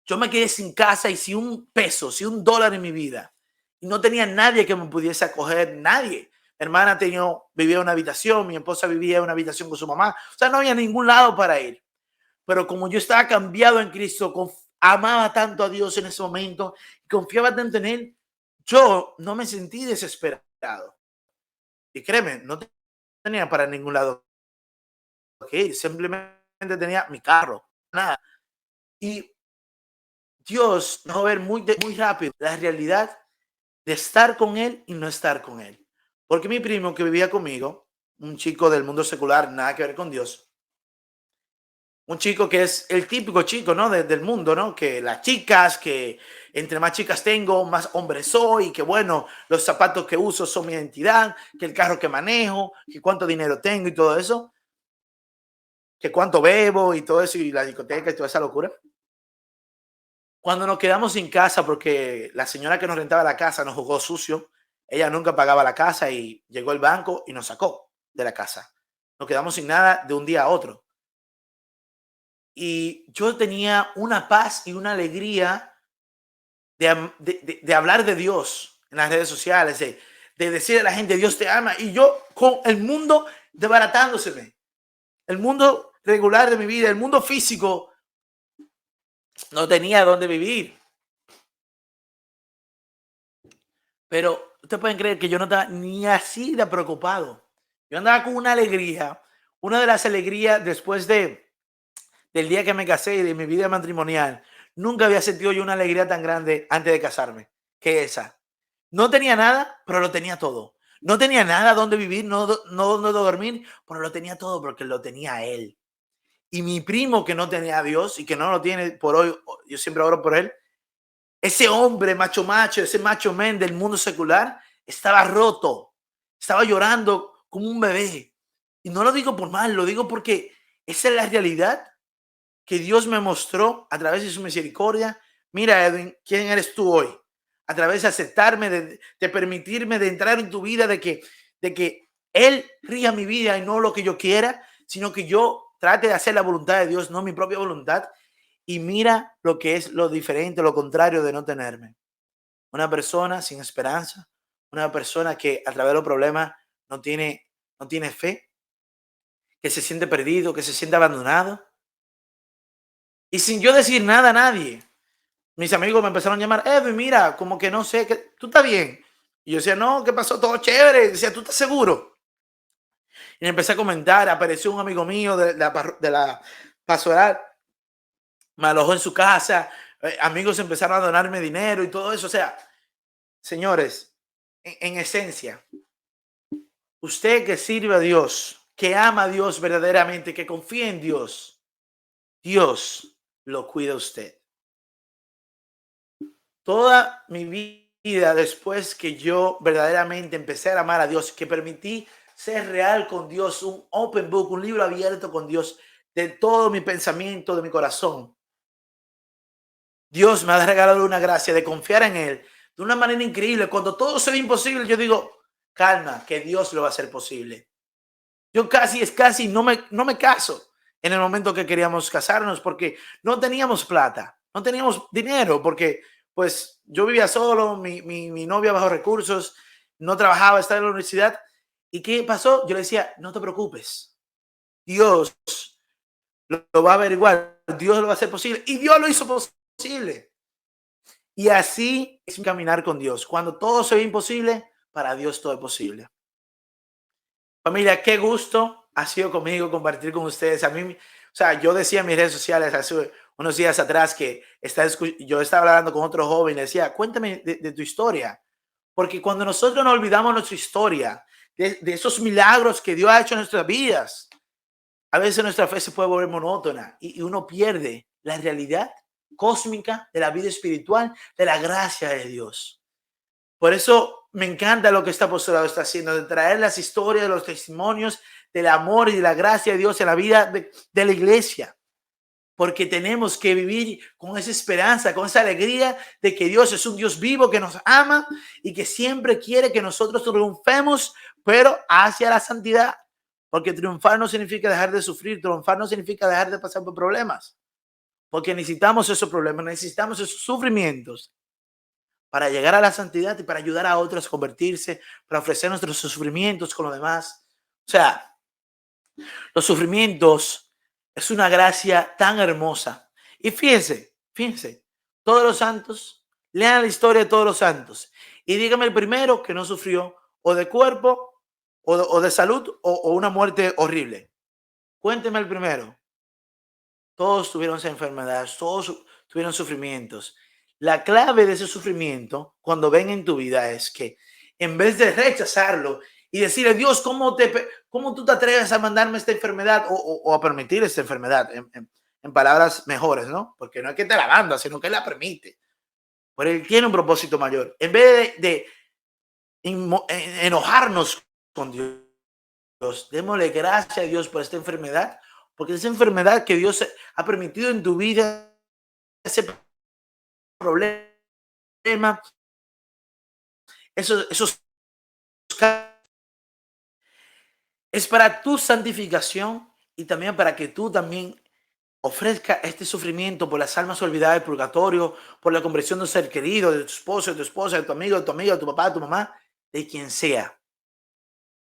yo me quedé sin casa y sin un peso, sin un dólar en mi vida. Y no tenía nadie que me pudiese acoger, nadie. Mi hermana vivía en una habitación, mi esposa vivía en una habitación con su mamá. O sea, no había ningún lado para ir. Pero como yo estaba cambiado en Cristo, amaba tanto a Dios en ese momento, confiaba tanto en Él, yo no me sentí desesperado. Y créeme, no tenía para ningún lado que ir, simplemente tenía mi carro, nada. Y Dios nos va a ver muy rápido la realidad de estar con Él y no estar con Él. Porque mi primo que vivía conmigo, un chico del mundo secular, nada que ver con Dios, un chico que es el típico chico, ¿no? Del mundo, ¿no? Que las chicas, que entre más chicas tengo, más hombre soy, que bueno, los zapatos que uso son mi identidad, que el carro que manejo, que cuánto dinero tengo y todo eso, que cuánto bebo y todo eso, y la discoteca y toda esa locura. Cuando nos quedamos sin casa, porque la señora que nos rentaba la casa nos jugó sucio, ella nunca pagaba la casa y llegó el banco y nos sacó de la casa. Nos quedamos sin nada de un día a otro. Y yo tenía una paz y una alegría de hablar de Dios en las redes sociales, de decirle a la gente, Dios te ama. Y yo con el mundo desbaratándoseme, el mundo regular de mi vida, el mundo físico, no tenía dónde vivir. Pero ustedes pueden creer que yo no estaba ni así de preocupado. Yo andaba con una alegría, una de las alegrías después del día que me casé y de mi vida matrimonial. Nunca había sentido yo una alegría tan grande antes de casarme que esa. No tenía nada, pero lo tenía todo. No tenía nada donde vivir, no donde dormir, pero lo tenía todo porque lo tenía él. Y mi primo que no tenía a Dios y que no lo tiene por hoy, yo siempre oro por él, ese hombre macho, ese macho men del mundo secular, estaba roto, estaba llorando como un bebé. Y no lo digo por mal, lo digo porque esa es la realidad que Dios me mostró a través de su misericordia. Mira, Edwin, ¿quién eres tú hoy? A través de aceptarme, de permitirme, de entrar en tu vida, de que Él ría mi vida y no lo que yo quiera, sino que yo trate de hacer la voluntad de Dios, no mi propia voluntad. Y mira lo que es lo diferente, lo contrario de no tenerme. Una persona sin esperanza, una persona que a través de los problemas no tiene fe, que se siente perdido, que se siente abandonado. Y sin yo decir nada a nadie, mis amigos me empezaron a llamar, Edwin, mira, como que no sé, que tú estás bien. Y yo decía, no, ¿qué pasó? Todo chévere. Decía, ¿tú estás seguro? Y empecé a comentar, apareció un amigo mío de la pastoral, me alojó en su casa, amigos empezaron a donarme dinero y todo eso. O sea, señores, en esencia, usted que sirve a Dios, que ama a Dios verdaderamente, que confía en Dios, Dios lo cuida a usted. Toda mi vida, después que yo verdaderamente empecé a amar a Dios, que permití ser real con Dios, un open book, un libro abierto con Dios, de todo mi pensamiento, de mi corazón, Dios me ha regalado una gracia de confiar en Él de una manera increíble. Cuando todo se ve imposible, yo digo, calma, que Dios lo va a hacer posible. Yo casi no me caso en el momento que queríamos casarnos porque no teníamos plata, no teníamos dinero, porque pues yo vivía solo, mi novia bajo recursos, no trabajaba, estaba en la universidad. ¿Y qué pasó? Yo le decía, no te preocupes, Dios lo va a averiguar, Dios lo va a hacer posible. Y Dios lo hizo posible. Y así es caminar con Dios. Cuando todo se ve imposible, para Dios todo es posible. Familia, qué gusto ha sido conmigo compartir con ustedes. A mí, o sea, yo decía en mis redes sociales hace unos días atrás que yo estaba hablando con otro joven y le decía, cuéntame de tu historia. Porque cuando nosotros nos olvidamos nuestra historia, de esos milagros que Dios ha hecho en nuestras vidas, a veces nuestra fe se puede volver monótona y uno pierde la realidad cósmica de la vida espiritual, de la gracia de Dios. Por eso me encanta lo que este apostolado está haciendo, de traer las historias, los testimonios del amor y de la gracia de Dios en la vida de la iglesia. Porque tenemos que vivir con esa esperanza, con esa alegría de que Dios es un Dios vivo que nos ama y que siempre quiere que nosotros triunfemos, pero hacia la santidad. Porque triunfar no significa dejar de sufrir, triunfar no significa dejar de pasar por problemas. Porque necesitamos esos problemas, necesitamos esos sufrimientos para llegar a la santidad y para ayudar a otros a convertirse, para ofrecer nuestros sufrimientos con los demás. O sea, los sufrimientos es una gracia tan hermosa. Y fíjense, todos los santos, lean la historia de todos los santos y dígame el primero que no sufrió o de cuerpo o de salud o una muerte horrible. Cuénteme el primero. Todos tuvieron esa enfermedad, todos tuvieron sufrimientos. La clave de ese sufrimiento, cuando ven en tu vida, es que en vez de rechazarlo y decirle, Dios, ¿cómo tú te atreves a mandarme esta enfermedad o a permitir esta enfermedad? En palabras mejores, ¿no? Porque no es que te la manda, sino que la permite. Pero Él tiene un propósito mayor. En vez de enojarnos con Dios, démosle gracias a Dios por esta enfermedad, porque esa enfermedad que Dios ha permitido en tu vida, ese problema, esos es para tu santificación y también para que tú también ofrezca este sufrimiento por las almas olvidadas del purgatorio, por la conversión de un ser querido, de tu esposo, de tu esposa, de tu amigo, de tu amiga, de tu papá, de tu mamá, de quien sea.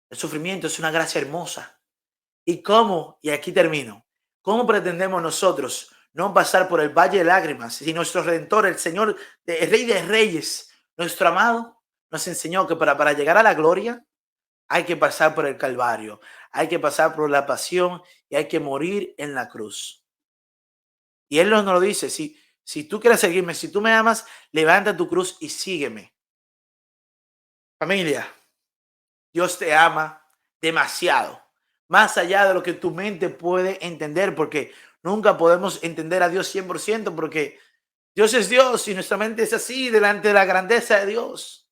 El sufrimiento es una gracia hermosa. ¿Y cómo? Y aquí termino. ¿Cómo pretendemos nosotros no pasar por el valle de lágrimas si nuestro Redentor, el Señor, el Rey de Reyes, nuestro amado, nos enseñó que para llegar a la gloria hay que pasar por el Calvario, hay que pasar por la pasión y hay que morir en la cruz? Y Él nos lo dice, si tú quieres seguirme, si tú me amas, levanta tu cruz y sígueme. Familia, Dios te ama demasiado, más allá de lo que tu mente puede entender, porque nunca podemos entender a Dios 100%, porque Dios es Dios y nuestra mente es así delante de la grandeza de Dios.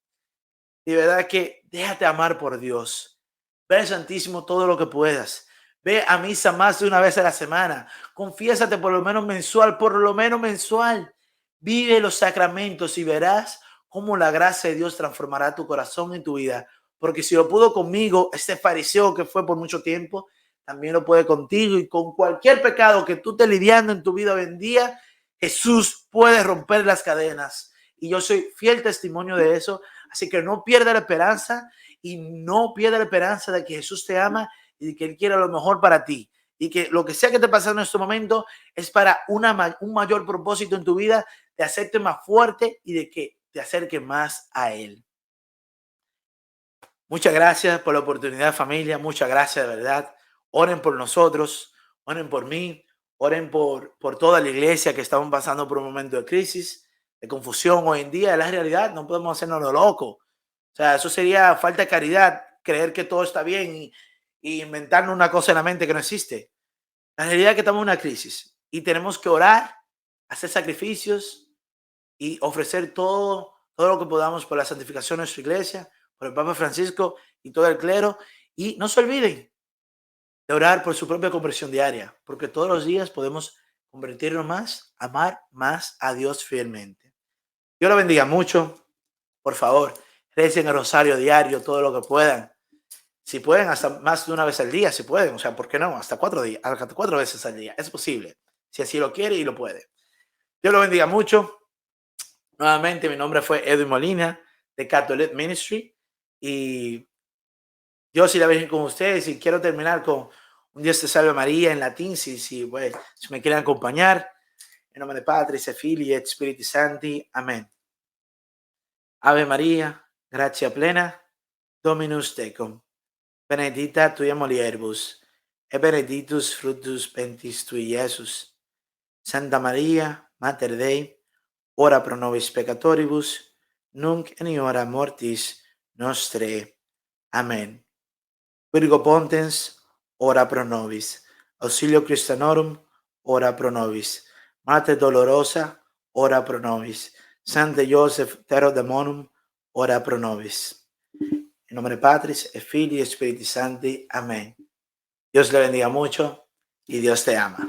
Y de verdad que déjate amar por Dios. Ve al Santísimo todo lo que puedas. Ve a misa más de una vez a la semana. Confiésate por lo menos mensual, por lo menos mensual. Vive los sacramentos y verás cómo la gracia de Dios transformará tu corazón y tu vida. Porque si lo pudo conmigo, este fariseo que fue por mucho tiempo, también lo puede contigo y con cualquier pecado que tú estés lidiando en tu vida hoy en día, Jesús puede romper las cadenas. Y yo soy fiel testimonio de eso. Así que no pierda la esperanza y no pierda la esperanza de que Jesús te ama y de que Él quiere lo mejor para ti. Y que lo que sea que te pase en este momento es para un mayor propósito en tu vida, de hacerte más fuerte y de que te acerque más a Él. Muchas gracias por la oportunidad, familia. Muchas gracias, de verdad. Oren por nosotros, oren por mí, oren por toda la iglesia que estamos pasando por un momento de crisis, de confusión hoy en día. Es la realidad, no podemos hacernos lo loco. O sea, eso sería falta de caridad, creer que todo está bien y inventarnos una cosa en la mente que no existe. La realidad es que estamos en una crisis y tenemos que orar, hacer sacrificios y ofrecer todo lo que podamos por la santificación de nuestra iglesia, por el Papa Francisco y todo el clero. Y no se olviden de orar por su propia conversión diaria, porque todos los días podemos convertirnos más, amar más a Dios fielmente. Dios lo bendiga mucho. Por favor, recen el rosario diario, todo lo que puedan. Si pueden, hasta más de una vez al día, si pueden. O sea, ¿por qué no? Hasta 4 días, hasta 4 veces al día. Es posible, si así lo quiere y lo puede. Dios lo bendiga mucho. Nuevamente, mi nombre fue Edwin Molina, de Catholic Ministry. Y Dios y la Virgen con ustedes. Y quiero terminar con un Dios te salve María en latín, pues, si me quieren acompañar. En nombre de Patris et Filii et Spiritus Sancti. Amén. Ave María, gracia plena, Dominus tecum. Benedicta tu in mulieribus, et benedictus fructus ventris tui, Iesus. Santa Maria, Mater Dei, ora pro nobis peccatoribus, nunc et in hora mortis nostre. Amén. Virgo Potens, ora pro nobis. Auxilio Christianorum, ora pro nobis. Mater Dolorosa, ora pro nobis. Sancte Joseph, Tero Demonum, ora pro nobis. En nombre de Patris, e Filii e Spiritus Sancti. Amén. Dios le bendiga mucho y Dios te ama.